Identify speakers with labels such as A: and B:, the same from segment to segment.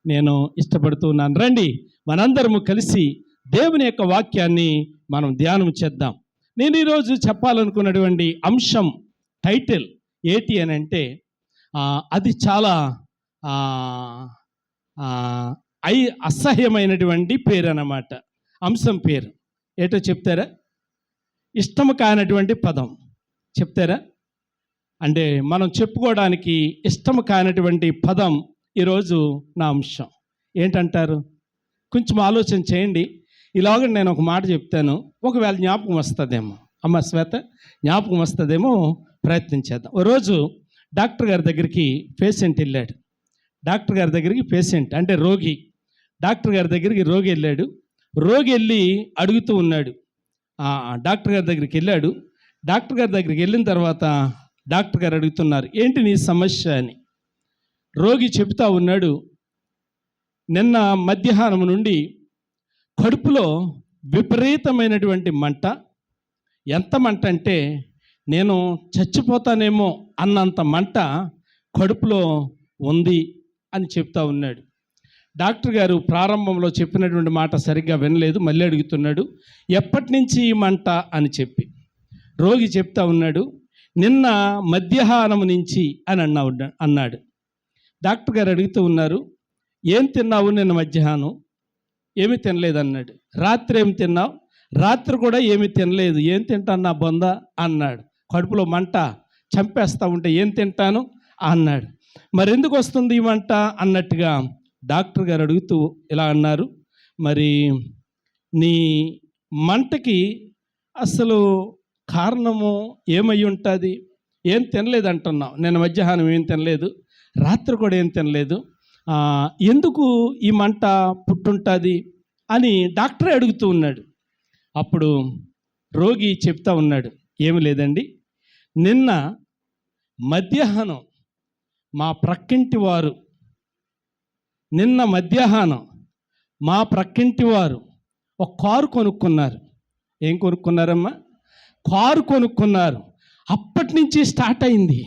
A: నేను ఇష్టపడుతున్నాను. రండి మనందరము కలిసి దేవుని యొక్క వాక్యాన్ని మనం ధ్యానం చేద్దాం. నేను ఈరోజు చెప్పాలనుకున్నటువంటి అంశం టైటిల్ ఏంటి అని అంటే అది చాలా ఆ, ఆ, అసహ్యమైనటువంటి పేరు అన్నమాట. అంశం పేరు ఏటో చెప్తారా? ఇష్టము కానటువంటి పదం చెప్తారా? అంటే మనం చెప్పుకోవడానికి ఇష్టము కానటువంటి పదం ఈరోజు నా అంశం. ఏంటంటారు? కొంచెం ఆలోచన చేయండి. ఇలాగ నేను ఒక మాట చెప్తాను, ఒకవేళ జ్ఞాపకం వస్తుందేమో. అమ్మ శ్వేత, జ్ఞాపకం వస్తుందేమో, ప్రయత్నించేద్దాం. ఓ రోజు డాక్టర్ గారి దగ్గరికి పేషెంట్ వెళ్ళాడు. డాక్టర్ గారి దగ్గరికి పేషెంట్ అంటే రోగి, డాక్టర్ గారి దగ్గరికి రోగి వెళ్ళాడు. రోగి వెళ్ళి అడుగుతూ ఉన్నాడు. డాక్టర్ గారి దగ్గరికి వెళ్ళాడు. డాక్టర్ గారి దగ్గరికి వెళ్ళిన తర్వాత డాక్టర్ గారు అడుగుతున్నారు, ఏంటి నీ సమస్య అని. రోగి చెబుతూ ఉన్నాడు, నిన్న మధ్యాహ్నం నుండి కడుపులో విపరీతమైనటువంటి మంట. ఎంత మంట అంటే నేను చచ్చిపోతానేమో అన్నంత మంట కడుపులో ఉంది అని చెప్తా ఉన్నాడు. డాక్టర్ గారు ప్రారంభంలో చెప్పినటువంటి మాట సరిగ్గా వినలేదు, మళ్ళీ అడుగుతున్నాడు, ఎప్పటి నుంచి ఈ మంట అని చెప్పి. రోగి చెప్తా ఉన్నాడు, నిన్న మధ్యాహ్నం నుంచి అని అన్నాడు. డాక్టర్ గారు అడుగుతూ ఉన్నారు, ఏం తిన్నావు నిన్న మధ్యాహ్నం? ఏమీ తినలేదు అన్నాడు. రాత్రి ఏమి తిన్నావు? రాత్రి కూడా ఏమీ తినలేదు. ఏం తింటాను నా బొంద అన్నాడు. కడుపులో మంట చంపేస్తూ ఉంటే ఏం తింటాను అన్నాడు. మరి ఎందుకు వస్తుంది ఈ మంట అన్నట్టుగా డాక్టర్ గారు అడుగుతూ ఇలా అన్నారు, మరి నీ మంటకి అసలు కారణము ఏమై ఉంటుంది? ఏం తినలేదు అంటున్నావు, నేను మధ్యాహ్నం ఏం తినలేదు, రాత్రి కూడా ఏం తినలేదు, ఎందుకు ఈ మంట పుట్టుంటుంది అని డాక్టరే అడుగుతూ ఉన్నాడు. అప్పుడు రోగి చెప్తా ఉన్నాడు, ఏమి లేదండి, నిన్న మధ్యాహ్నం మా ప్రక్కింటి వారు ఒక కారు కొనుక్కున్నారు. ఏం కొనుక్కున్నారమ్మా? కారు కొనుక్కున్నారు. అప్పటి నుంచి స్టార్ట్ అయింది.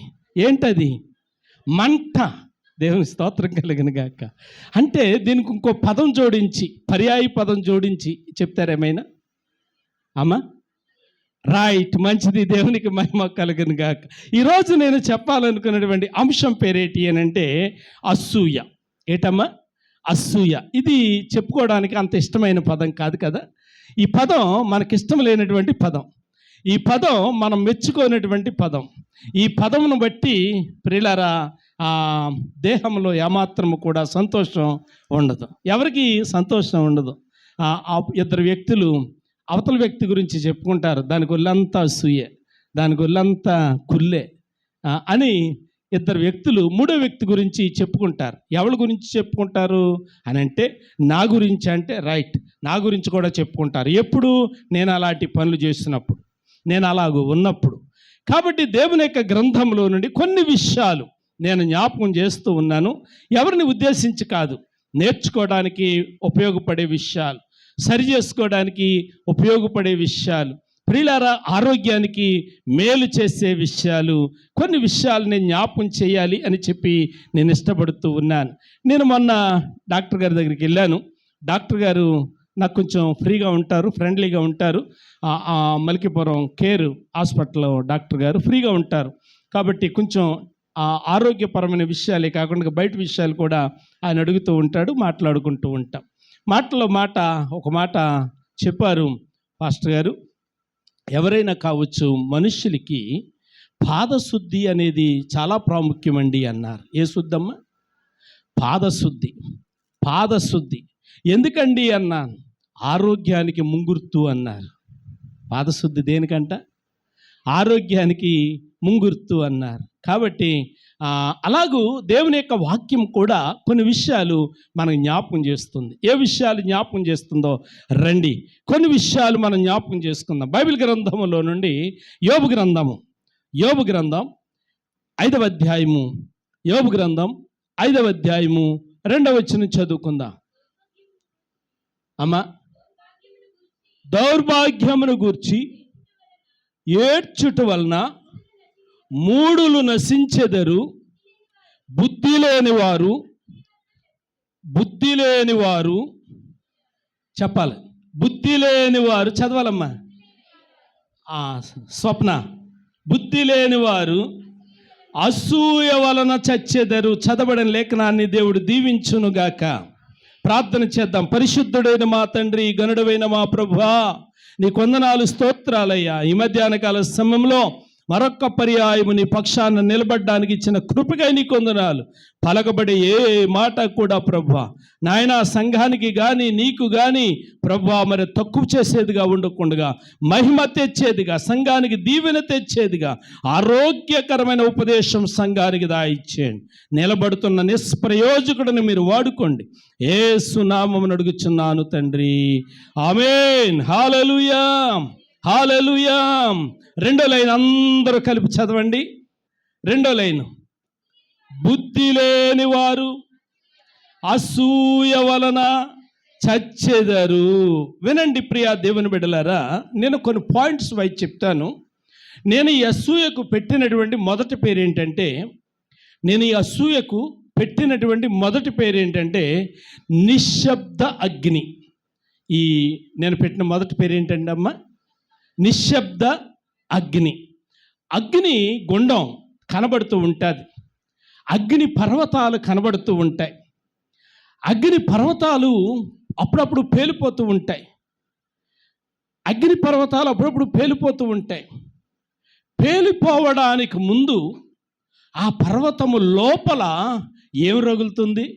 A: ఏంటది? మంట. దేవుని స్తోత్రం కలిగిన గాక. అంటే దీనికి ఇంకో పదం జోడించి, పర్యాయ పదం జోడించి చెప్తారేమైనా? అమ్మా రైట్, మంచిది, దేవునికి మహిమ కలుగును గాక. ఈరోజు నేను చెప్పాలనుకున్నటువంటి అంశం పేరేటి అని అంటే అసూయ. ఏటమ్మా? అసూయ. ఇది చెప్పుకోవడానికి అంత ఇష్టమైన పదం కాదు కదా. ఈ పదం మనకిష్టం లేనటువంటి పదం. ఈ పదం మనం మెచ్చుకోనటువంటి పదం. ఈ పదమును బట్టి ప్రియులారా దేహంలో ఏమాత్రము కూడా సంతోషం ఉండదు. ఎవరికి సంతోషం ఉండదు. ఇద్దరు వ్యక్తులు అవతల వ్యక్తి గురించి చెప్పుకుంటారు, దానికి ఒళ్ళంతా అసూయే, దానికి ఒళ్ళంతా కుల్లే అని. ఇద్దరు వ్యక్తులు మూడో వ్యక్తి గురించి చెప్పుకుంటారు. ఎవరి గురించి చెప్పుకుంటారు అని అంటే నా గురించి. అంటే రైట్, నా గురించి కూడా చెప్పుకుంటారు. ఎప్పుడు? నేను అలాంటి పనులు చేస్తున్నప్పుడు, నేను అలాగూ ఉన్నప్పుడు. కాబట్టి దేవుని యొక్క గ్రంథంలో నుండి కొన్ని విషయాలు నేను జ్ఞాపకం చేస్తూ ఉన్నాను. ఎవరిని ఉద్దేశించి కాదు, నేర్చుకోవడానికి ఉపయోగపడే విషయాలు, సరి చేసుకోవడానికి ఉపయోగపడే విషయాలు, ప్రియులారా ఆరోగ్యానికి మేలు చేసే విషయాలు, కొన్ని విషయాలు నేను జ్ఞాపకం చేయాలి అని చెప్పి నేను ఇష్టపడుతూ ఉన్నాను. నేను మొన్న డాక్టర్ గారి దగ్గరికి వెళ్ళాను. డాక్టర్ గారు నాకు కొంచెం ఫ్రీగా ఉంటారు, ఫ్రెండ్లీగా ఉంటారు. మలికిపురం కేర్ హాస్పిటల్లో డాక్టర్ గారు ఫ్రీగా ఉంటారు. కాబట్టి కొంచెం ఆరోగ్యపరమైన విషయాలే కాకుండా బయట విషయాలు కూడా ఆయన అడుగుతూ ఉంటాడు, మాట్లాడుకుంటూ ఉంటాం. ఒక మాట చెప్పారు పాస్టర్ గారు, ఎవరైనా కావచ్చు, మనుషులకి పాదశుద్ధి అనేది చాలా ప్రాముఖ్యమండి అన్నారు. ఏ శుద్ధమ్మ? పాదశుద్ధి. ఎందుకండి అన్నాను. ఆరోగ్యానికి ముంగుర్తు అన్నారు. పాదశుద్ధి దేనికంట? ఆరోగ్యానికి ముంగుర్తు అన్నారు. కాబట్టి అలాగూ దేవుని యొక్క వాక్యం కూడా కొన్ని విషయాలు మనం జ్ఞాపకం చేస్తుంది. ఏ విషయాలు జ్ఞాపకం చేస్తుందో రండి కొన్ని విషయాలు మనం జ్ఞాపకం చేసుకుందాం. బైబిల్ గ్రంథములో నుండి యోబు గ్రంథం 5వ అధ్యాయము, యోబు గ్రంథం 5వ అధ్యాయము 2వ వచనం చదువుకుందాం. అమ్మా, దౌర్భాగ్యమును గూర్చి ఏడ్చుట వలన మూఢులు నశించెదరు, బుద్ధి లేని వారు బుద్ధి లేని వారు చెప్పాలి. బుద్ధి లేని వారు చదవాలమ్మా. స్వప్న, బుద్ధి లేని వారు అసూయ వలన చచ్చెదరు. చదవడని లేఖనాన్ని దేవుడు దీవించునుగాక. ప్రార్థన చేద్దాం. పరిశుద్ధుడైన మా తండ్రి, గనుడైన మా ప్రభువా, నీ కొందనాలు, స్తోత్రాలయ్యా. ఈ మధ్యాహ్న కాల సమయంలో మరొక్క పర్యాయము నీ పక్షాన నిలబడ్డానికి ఇచ్చిన కృపకై నీ కొందనాలు. పలకబడి ఏ మాట కూడా ప్రభువా నాయన సంఘానికి కానీ నీకు కానీ ప్రభువా మరి తక్కువ చేసేదిగా ఉండకుండా, మహిమ తెచ్చేదిగా, సంఘానికి దీవెన తెచ్చేదిగా, ఆరోగ్యకరమైన ఉపదేశం సంఘానికి దాయిచ్చేయండి. నిలబడుతున్న నిష్ప్రయోజకుడిని మీరు వాడుకోండి. యేసు నామమున అడుగుచున్నాను తండ్రి, ఆమేన్. హల్లెలూయా, హల్లెలూయా. రెండో లైన్ అందరూ కలిపి చదవండి. రెండో లైన్, బుద్ధి లేని వారు అసూయ వలన చచ్చెదరు. వినండి ప్రియా దేవుని బిడ్డలారా, నేను కొన్ని పాయింట్స్ వైజ్ చెప్తాను. నేను ఈ అసూయకు పెట్టినటువంటి మొదటి పేరు ఏంటంటే, నిశ్శబ్ద అగ్ని. ఈ నేను పెట్టిన మొదటి పేరు ఏంటంటే అమ్మ, నిశ్శబ్ద అగ్ని. అగ్ని గుండం కనబడుతూ ఉంటుంది, అగ్ని పర్వతాలు కనబడుతూ ఉంటాయి, అగ్ని పర్వతాలు అప్పుడప్పుడు పేలిపోతూ ఉంటాయి, అగ్ని పర్వతాలు అప్పుడప్పుడు పేలిపోతూ ఉంటాయి. పేలిపోవడానికి ముందు ఆ పర్వతము లోపల ఏం రగులుతుంది?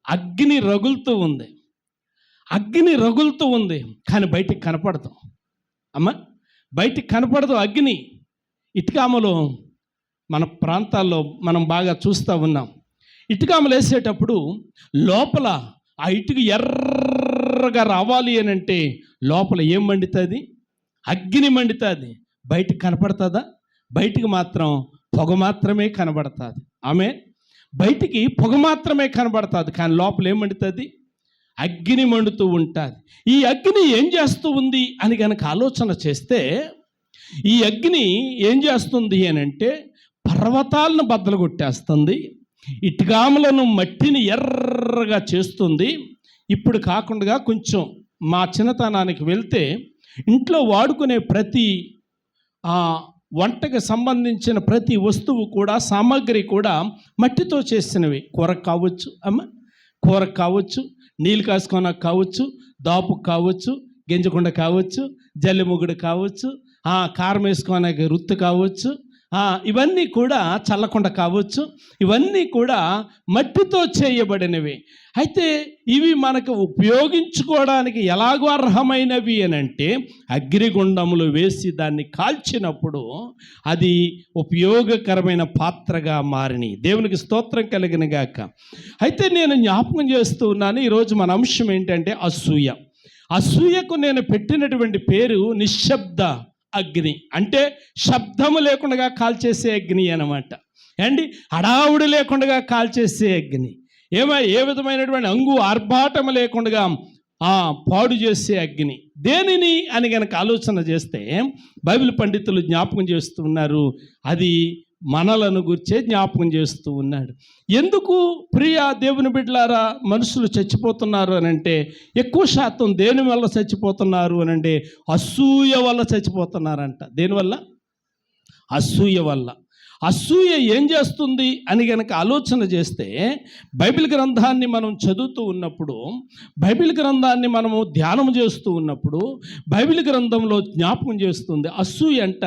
A: అగ్ని రగులుతూ ఉంది. అగ్ని రగులుతూ ఉంది, కానీ బయటికి కనపడదు అమ్మ, బయటికి కనపడదు అగ్ని. ఇటుకామలో మన ప్రాంతాల్లో మనం బాగా చూస్తూ ఉన్నాం. ఇటుకామలు వేసేటప్పుడు లోపల ఆ ఇటుక ఎర్రగా రావాలి అని అంటే లోపల ఏం మండుతుంది? అగ్ని మండుతుంది. బయటికి కనపడుతుందా? బయటికి మాత్రం పొగ మాత్రమే కనబడుతుంది. ఆమె బయటికి పొగ మాత్రమే కనబడుతుంది, కానీ లోపల ఏం మండుతుంది? అగ్ని మండుతూ ఉంటుంది. ఈ అగ్ని ఏం చేస్తూ ఉంది అని కనుక ఆలోచన చేస్తే, ఈ అగ్ని ఏం చేస్తుంది అని అంటే పర్వతాలను బద్దలు కొట్టేస్తుంది, ఇటుకాములను మట్టిని ఎర్రగా చేస్తుంది. ఇప్పుడు కాకుండా కొంచెం మా చిన్నతనానికి వెళ్తే ఇంట్లో వాడుకునే ప్రతి వంటకు సంబంధించిన ప్రతి వస్తువు కూడా, సామాగ్రి కూడా మట్టితో చేసినవి. కూరకు కావచ్చు అమ్మ, కూరకు కావచ్చు, నీళ్ళు కాసుకోనకు కావచ్చు, దాపుకు కావచ్చు, గింజకుండ కావచ్చు, జల్లిముగుడు కావచ్చు, కారం వేసుకోనకి రుత్తు కావచ్చు, ఇవన్నీ కూడా చల్లకుండ కావచ్చు, ఇవన్నీ కూడా మట్టితో చేయబడినవి. అయితే ఇవి మనకు ఉపయోగించుకోవడానికి ఎలాగో అర్హమైనవి అని అంటే అగ్నిగుండములు వేసి దాన్ని కాల్చినప్పుడు అది ఉపయోగకరమైన పాత్రగా మారినాయి. దేవునికి స్తోత్రం కలిగిన గాక. అయితే నేను జ్ఞాపకం చేస్తూ ఉన్నాను, ఈరోజు మన అంశం ఏంటంటే అసూయ. అసూయకు నేను పెట్టినటువంటి పేరు నిశ్శబ్ద అగ్ని, అంటే శబ్దము లేకుండా కాల్చేసే అగ్ని అన్నమాట. అండి, హడావుడి లేకుండా కాల్చేసే అగ్ని. ఏ విధమైనటువంటి ఆర్భాటం లేకుండా పాడు చేసే అగ్ని. దేనిని అని కనుక ఆలోచన చేస్తే బైబిల్ పండితులు జ్ఞాపకం చేస్తూ ఉన్నారు, అది మనలను గురించే జ్ఞాపకం చేస్తూ ఉన్నాడు. ఎందుకు ప్రియా దేవుని బిడ్డలారా మనుషులు చచ్చిపోతున్నారు అని అంటే ఎక్కువ శాతం దేని వల్ల చచ్చిపోతున్నారు అని అంటే అసూయ వల్ల చచ్చిపోతున్నారంట. దేనివల్ల? అసూయ వల్ల. అసూయ ఏం చేస్తుంది అని కనుక ఆలోచన చేస్తే బైబిల్ గ్రంథాన్ని మనం చదువుతూ ఉన్నప్పుడు, బైబిల్ గ్రంథాన్ని మనము ధ్యానం చేస్తూ ఉన్నప్పుడు బైబిల్ గ్రంథంలో జ్ఞాపకం చేస్తుంది, అసూయ అంట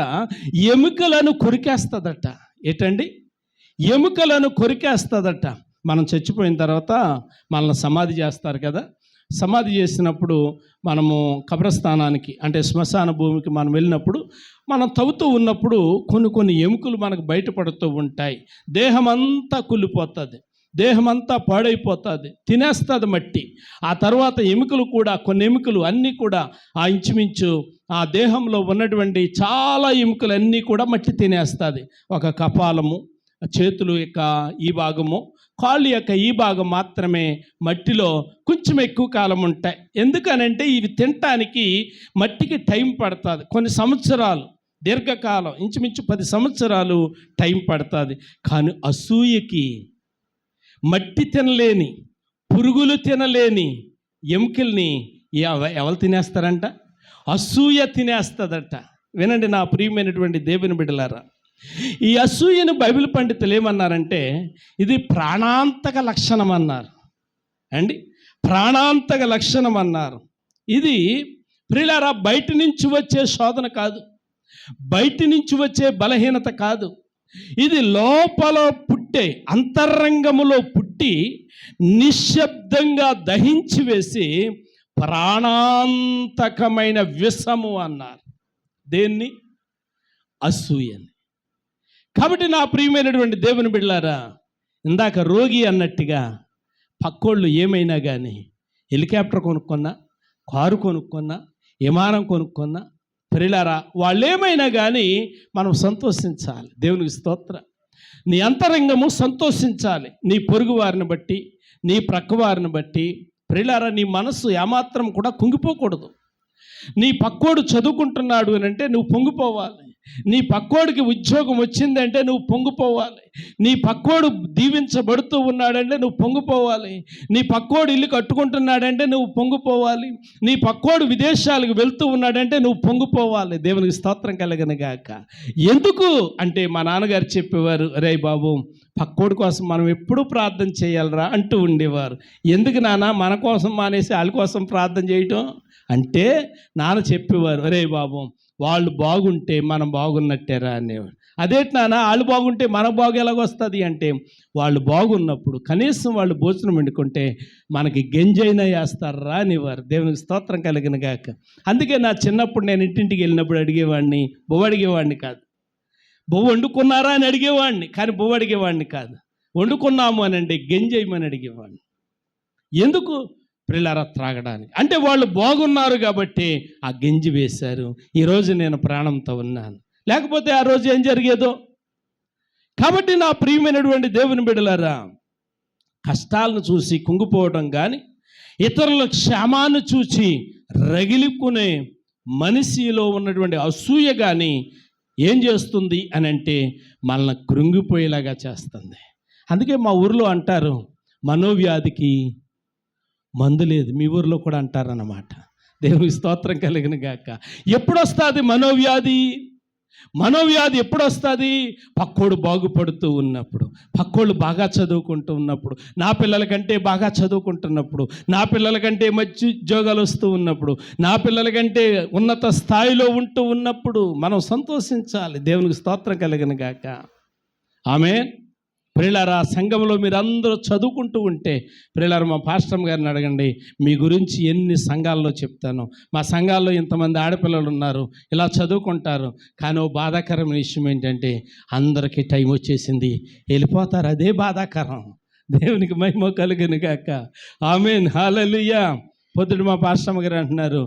A: ఎముకలను కొరికేస్తుందట. ఏంటండి? ఎముకలను కొరికేస్తుందట. మనం చచ్చిపోయిన తర్వాత మనల్ని సమాధి చేస్తారు కదా, సమాధి చేసినప్పుడు మనము కబ్రస్థానానికి అంటే శ్మశాన భూమికి మనం వెళ్ళినప్పుడు మనం తవ్వుతూ ఉన్నప్పుడు కొన్ని ఎముకలు మనకు బయటపడుతూ ఉంటాయి. దేహం అంతా కుళ్ళిపోతుంది, దేహం అంతా పాడైపోతుంది, తినేస్తుంది మట్టి. ఆ తర్వాత ఎముకలు కూడా, కొన్ని ఎముకలు అన్నీ కూడా ఇంచుమించు ఆ దేహంలో ఉన్నటువంటి చాలా ఎముకలు అన్నీ కూడా మట్టి తినేస్తుంది. ఒక కపాలము, చేతులు యొక్క ఈ భాగము, కాళ్ళు యొక్క ఈ భాగం మాత్రమే మట్టిలో కొంచెం ఎక్కువ కాలం ఉంటాయి. ఎందుకనంటే ఇవి తినటానికి మట్టికి టైం పడుతుంది, కొన్ని సంవత్సరాలు, దీర్ఘకాలం, ఇంచుమించు 10 సంవత్సరాలు టైం పడుతుంది. కానీ అసూయకి మట్టి తినలేని, పురుగులు తినలేని ఎముకల్ని ఎవరు తినేస్తారంట? అసూయ తినేస్తుందట. వినండి నా ప్రియమైనటువంటి దేవుని బిడ్డలారా, ఈ అసూయను బైబిల్ పండితులు ఏమన్నారంటే ఇది ప్రాణాంతక లక్షణం అన్నారు అండి. ప్రాణాంతక లక్షణం అన్నారు. ఇది ప్రియులారా బయట నుంచి వచ్చే శోధన కాదు, బయట నుంచి వచ్చే బలహీనత కాదు. ఇది లోపల పుట్టే, అంతరంగములో పుట్టి నిశ్శబ్దంగా దహించి వేసి ప్రాణాంతకమైన విషము అన్నారు. దేన్ని? అసూయని. కాబట్టి నా ప్రియమైనటువంటి దేవుని బిడ్డలారా, ఇందాక రోగి అన్నట్టుగా పక్కోళ్ళు ఏమైనా కానీ హెలికాప్టర్ కొనుక్కున్నా, కారు కొనుక్కున్నా, విమానం కొనుక్కున్నా, ప్రియులారా వాళ్ళు ఏమైనా కానీ మనం సంతోషించాలి. దేవునికి స్తోత్రం. నీ అంతరంగము సంతోషించాలి. నీ పొరుగు వారిని బట్టి, నీ ప్రక్క వారిని బట్టి ప్రియులారా నీ మనస్సు ఏమాత్రం కూడా కుంగిపోకూడదు. నీ పక్కోడు చదువుకుంటున్నాడు అని అంటే నువ్వు పొంగిపోవాలి. నీ పక్కోడికి ఉద్యోగం వచ్చిందంటే నువ్వు పొంగిపోవాలి. నీ పక్కోడు దీవించబడుతూ ఉన్నాడంటే నువ్వు పొంగిపోవాలి. నీ పక్కోడు ఇల్లు కట్టుకుంటున్నాడంటే నువ్వు పొంగిపోవాలి. నీ పక్కోడు విదేశాలకు వెళ్తూ ఉన్నాడంటే నువ్వు పొంగిపోవాలి. దేవునికి స్తోత్రం కలగను గాక. ఎందుకు అంటే మా నాన్నగారు చెప్పేవారు, రే బాబు పక్కోడి కోసం మనం ఎప్పుడూ ప్రార్థన చేయాలరా అంటూ ఉండేవారు. ఎందుకు నాన్న మన కోసం మానేసి వాళ్ళ కోసం ప్రార్థన చేయటం అంటే నాన్న చెప్పేవారు, అరే బాబు వాళ్ళు బాగుంటే మనం బాగున్నట్టేరా అనేవాడు. అదేంటి నాన్న వాళ్ళు బాగుంటే మన బాగు ఎలాగొస్తుంది అంటే వాళ్ళు బాగున్నప్పుడు కనీసం వాళ్ళు భోజనం వండుకుంటే మనకి గంజైనా వేస్తారా అనేవారు. దేవునికి స్తోత్రం కలిగిన గాక. అందుకే నా చిన్నప్పుడు నేను ఇంటింటికి వెళ్ళినప్పుడు అడిగేవాడిని, బొవ్వ అడిగేవాడిని కాదు. బొవ్వ వండుకున్నారా అని అడిగేవాడిని, కానీ బొవ్వ అడిగేవాడిని కాదు. వండుకున్నాము అని అంటే గంజేయమని అడిగేవాడిని. ఎందుకు? ప్రియులారా త్రాగడానికి. అంటే వాళ్ళు బాగున్నారు కాబట్టి ఆ గంజి వేశారు. ఈరోజు నేను ప్రాణంతో ఉన్నాను, లేకపోతే ఆ రోజు ఏం జరిగేదో. కాబట్టి నా ప్రియమైనటువంటి దేవుని బిడ్డలారా, కష్టాలను చూసి కుంగిపోవడం కానీ, ఇతరుల క్షేమాన్ని చూసి రగిలిపుకునే మనిషిలో ఉన్నటువంటి అసూయ కానీ ఏం చేస్తుంది అని అంటే మనల్ని కృంగిపోయేలాగా చేస్తుంది. అందుకే మా ఊరిలో అంటారు, మనోవ్యాధికి మందు లేదు. మీ ఊరిలో కూడా అంటారన్నమాట. దేవునికి స్తోత్రం కలిగిన గాక. ఎప్పుడు వస్తుంది మనోవ్యాధి? మనోవ్యాధి ఎప్పుడు వస్తుంది? పక్కోడు బాగుపడుతూ ఉన్నప్పుడు, పక్కోళ్ళు బాగా చదువుకుంటూ ఉన్నప్పుడు, నా పిల్లల కంటే బాగా చదువుకుంటున్నప్పుడు, నా పిల్లల కంటే మంచి ఉద్యోగాలు వస్తూ ఉన్నప్పుడు, నా పిల్లల కంటే ఉన్నత స్థాయిలో ఉంటూ ఉన్నప్పుడు మనం సంతోషించాలి. దేవునికి స్తోత్రం కలిగిన గాక. ఆమేన్. ప్రియులారా, సంఘంలో మీరు అందరూ చదువుకుంటూ ఉంటే ప్రియులారా మా పాస్టర్ గారిని అడగండి, మీ గురించి ఎన్ని సంఘాల్లో చెప్తాను. మా సంఘాల్లో ఇంతమంది ఆడపిల్లలు ఉన్నారు, ఇలా చదువుకుంటారు, కానీ ఓ బాధాకరమైన విషయం ఏంటంటే అందరికీ టైం వచ్చేసింది, వెళ్ళిపోతారు. అదే బాధాకరం. దేవునికి మహిమ కలుగును గాక. ఆమేన్. హల్లెలూయా. పొద్దుడు మా పాస్టర్ గారు అంటున్నారు,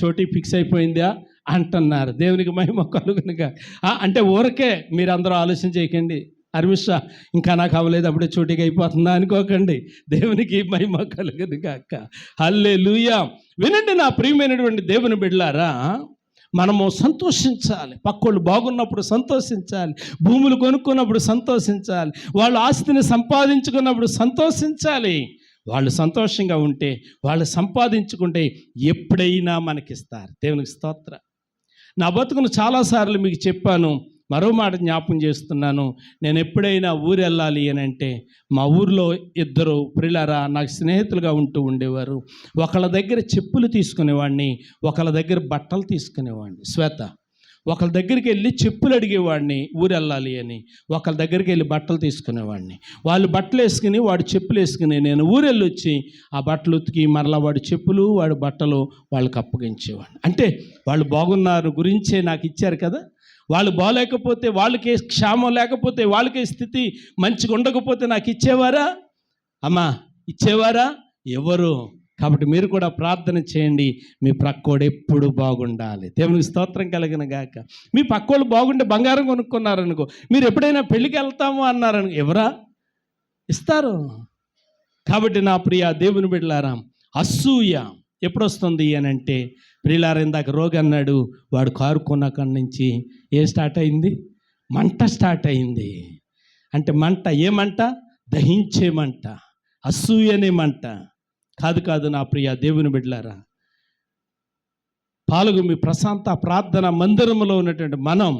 A: చోటీ ఫిక్స్ అయిపోయిందా అంటున్నారు. దేవునికి మహిమ కలుగును గాక. అంటే ఊరకే మీరు అందరూ ఆలోచన చేయకండి, అర్మిషా ఇంకా నాకు అవ్వలేదు అప్పుడే చోటికి అయిపోతుందా అనుకోకండి. దేవునికి మహిమ కలుగును గాక. హల్లెలూయా. వినండి నా ప్రియమైనటువంటి దేవుని బిడ్డలారా, మనము సంతోషించాలి. పక్కోళ్ళు బాగున్నప్పుడు సంతోషించాలి, భూములు కొనుక్కున్నప్పుడు సంతోషించాలి, వాళ్ళు ఆస్తిని సంపాదించుకున్నప్పుడు సంతోషించాలి. వాళ్ళు సంతోషంగా ఉంటే, వాళ్ళు సంపాదించుకుంటే ఎప్పుడైనా మనకిస్తారు. దేవునికి స్తోత్రం. నా బతుకును చాలాసార్లు మీకు చెప్పాను, మరో మాట జ్ఞాపకం చేస్తున్నాను. నేను ఎప్పుడైనా ఊరు వెళ్ళాలి అని అంటే మా ఊరిలో ఇద్దరు ప్రియులారా నాకు స్నేహితులుగా ఉంటూ ఉండేవారు. ఒకళ్ళ దగ్గర చెప్పులు తీసుకునేవాడిని, ఒకళ్ళ దగ్గర బట్టలు తీసుకునేవాడిని. శ్వేత ఒకళ్ళ దగ్గరికి వెళ్ళి చెప్పులు అడిగేవాడిని ఊరు వెళ్ళాలి అని, ఒకళ్ళ దగ్గరికి వెళ్ళి బట్టలు తీసుకునేవాడిని. వాళ్ళు బట్టలు వేసుకుని వాడు చెప్పులు వేసుకుని నేను ఊరు వెళ్ళి వచ్చి ఆ బట్టలు ఉతికి మరలా వాడి చెప్పులు వాడి బట్టలు వాళ్ళకి అప్పగించేవాడిని. అంటే వాళ్ళు బాగున్నారు గురించే నాకు ఇచ్చారు కదా. వాళ్ళు బాగలేకపోతే, వాళ్ళకే క్షేమం లేకపోతే, వాళ్ళకే స్థితి మంచిగా ఉండకపోతే నాకు ఇచ్చేవారా? అమ్మా ఇచ్చేవారా? ఎవరు? కాబట్టి మీరు కూడా ప్రార్థన చేయండి, మీ ప్రక్కోడు ఎప్పుడు బాగుండాలి. దేవునికి స్తోత్రం కలిగిన గాక. మీ పక్కోళ్ళు బాగుంటే బంగారం కొనుక్కున్నారనుకో, మీరు ఎప్పుడైనా పెళ్ళికి వెళ్తాము అన్నారనుకో, ఎవరా ఇస్తారు? కాబట్టి నా ప్రియ దేవుని బిడ్డలారా, అసూయ ఎప్పుడు వస్తుంది అని అంటే ప్రియులారా, ఇందాక రోగి అన్నాడు, వాడు కారు కొన్నక్కడి నుంచి ఏం స్టార్ట్ అయింది? మంట స్టార్ట్ అయింది. అంటే మంట, ఏ మంట? దహించే మంట. అసూయనే మంట. కాదు నా ప్రియ దేవుని బిడ్డలారా, పాల్గొమి ప్రశాంత ప్రార్థన మందిరంలో ఉన్నటువంటి మనం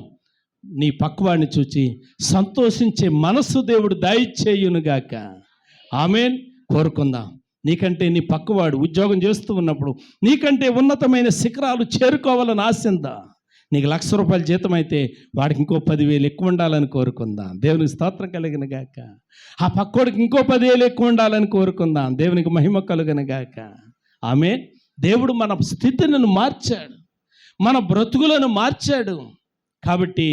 A: నీ పక్వాన్ని చూచి సంతోషించే మనస్సు దేవుడు దయచేయునుగాక. ఆమేన్. కోరుకుందాం. నీకంటే నీ పక్కవాడు ఉద్యోగం చేస్తూ ఉన్నప్పుడు నీకంటే ఉన్నతమైన శిఖరాలు చేరుకోవాలని ఆశిందా. నీకు ₹1,00,000 జీతం అయితే వాడికి ఇంకో 10,000 ఎక్కువ ఉండాలని కోరుకుందాం. దేవునికి స్తోత్రం కలుగును గాక. ఆ పక్కోడికి ఇంకో 10,000 ఎక్కువ ఉండాలని కోరుకుందాం. దేవునికి మహిమ కలుగును గాక. ఆమేన్. దేవుడు మన స్థితిని మార్చాడు, మన బ్రతుకులను మార్చాడు. కాబట్టి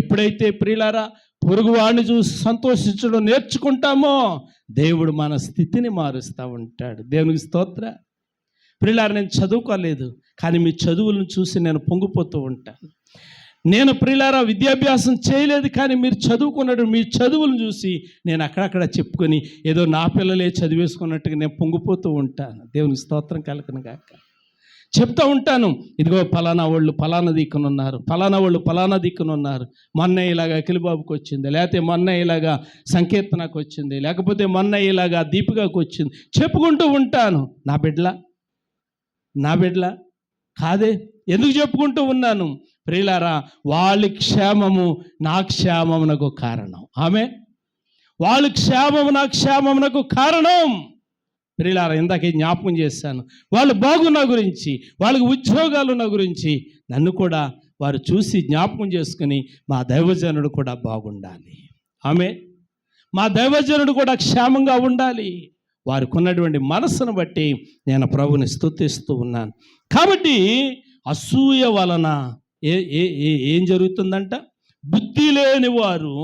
A: ఎప్పుడైతే ప్రియులారా పొరుగువాడిని చూసి సంతోషించడం నేర్చుకుంటామో దేవుడు మన స్థితిని మారుస్తూ ఉంటాడు. దేవునికి స్తోత్ర. ప్రియులారా, నేను చదువుకోలేదు, కానీ మీ చదువులను చూసి నేను పొంగిపోతూ ఉంటాను. నేను ప్రియులారా విద్యాభ్యాసం చేయలేదు, కానీ మీరు చదువుకున్నట్టు మీ చదువులను చూసి నేను అక్కడక్కడ చెప్పుకొని ఏదో నా పిల్లలే చదివేసుకున్నట్టుగా నేను పొంగిపోతూ ఉంటాను. దేవునికి స్తోత్రం కలుగును గాక. చెప్తూ ఉంటాను, ఇదిగో ఫలానా వాళ్ళు ఫలానా దిక్కునున్నారు, ఫలానా వాళ్ళు ఫలానా దిక్కునున్నారు, మొన్న ఇలాగా అఖిలబాబుకి వచ్చింది, లేకపోతే మొన్న ఇలాగా సంకీర్తనకు వచ్చింది, లేకపోతే మొన్న ఇలాగా దీపికకు వచ్చింది చెప్పుకుంటూ ఉంటాను. నా బిడ్డల కాదే. ఎందుకు చెప్పుకుంటూ ఉన్నాను? ప్రియులారా, వాళ్ళ క్షేమము నా క్షేమమునకు కారణం. ఆమె వాళ్ళ క్షేమము నా క్షేమమునకు కారణం. ప్రియులారా, ఇందాక జ్ఞాపకం చేశాను, వాళ్ళు బాగున్న గురించి, వాళ్ళకి ఉద్యోగాలున్న గురించి నన్ను కూడా వారు చూసి జ్ఞాపకం చేసుకుని మా దైవజనుడు కూడా బాగుండాలి. ఆమె మా దైవజనుడు కూడా క్షేమంగా ఉండాలి. వారికి ఉన్నటువంటి మనస్సును బట్టి నేను ప్రభుని స్తుతిస్తూ ఉన్నాను. కాబట్టి అసూయ వలన ఏం జరుగుతుందంట? బుద్ధి లేని వారు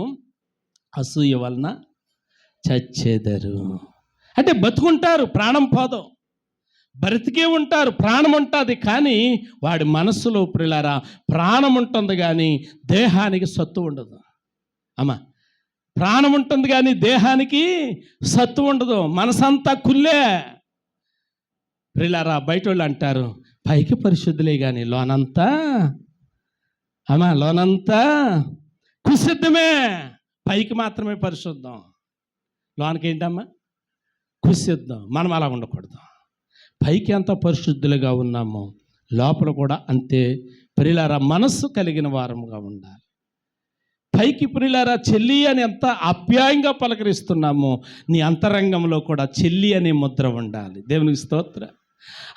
A: అసూయ వలన చచ్చెదరు. అంటే బతుకుంటారు, ప్రాణం పోదు, బ్రతికే ఉంటారు, ప్రాణం ఉంటుంది, కానీ వాడి మనస్సులో ప్రియులారా ప్రాణం ఉంటుంది కానీ దేహానికి సత్తు ఉండదు. అమ్మా, ప్రాణం ఉంటుంది కానీ దేహానికి సత్తు ఉండదు. మనసంతా కుల్లే. ప్రియులారా, బయట వాళ్ళు అంటారు పైకి పరిశుద్ధులే కానీ లోనంతా కుసిద్ధమే. పైకి మాత్రమే పరిశుద్ధం, లోనకి ఏంటమ్మా కుసిద్ధం. మనం అలా ఉండకూడదు. పైకి ఎంత పరిశుద్ధులుగా ఉన్నామో లోపల కూడా అంతే ప్రియులారా మనస్సు కలిగిన వారముగా ఉండాలి. పైకి ప్రియులారా చెల్లి అని ఎంత ఆప్యాయంగా పలకరిస్తున్నామో నీ అంతరంగంలో కూడా చెల్లి అనే ముద్ర ఉండాలి. దేవునికి స్తోత్ర.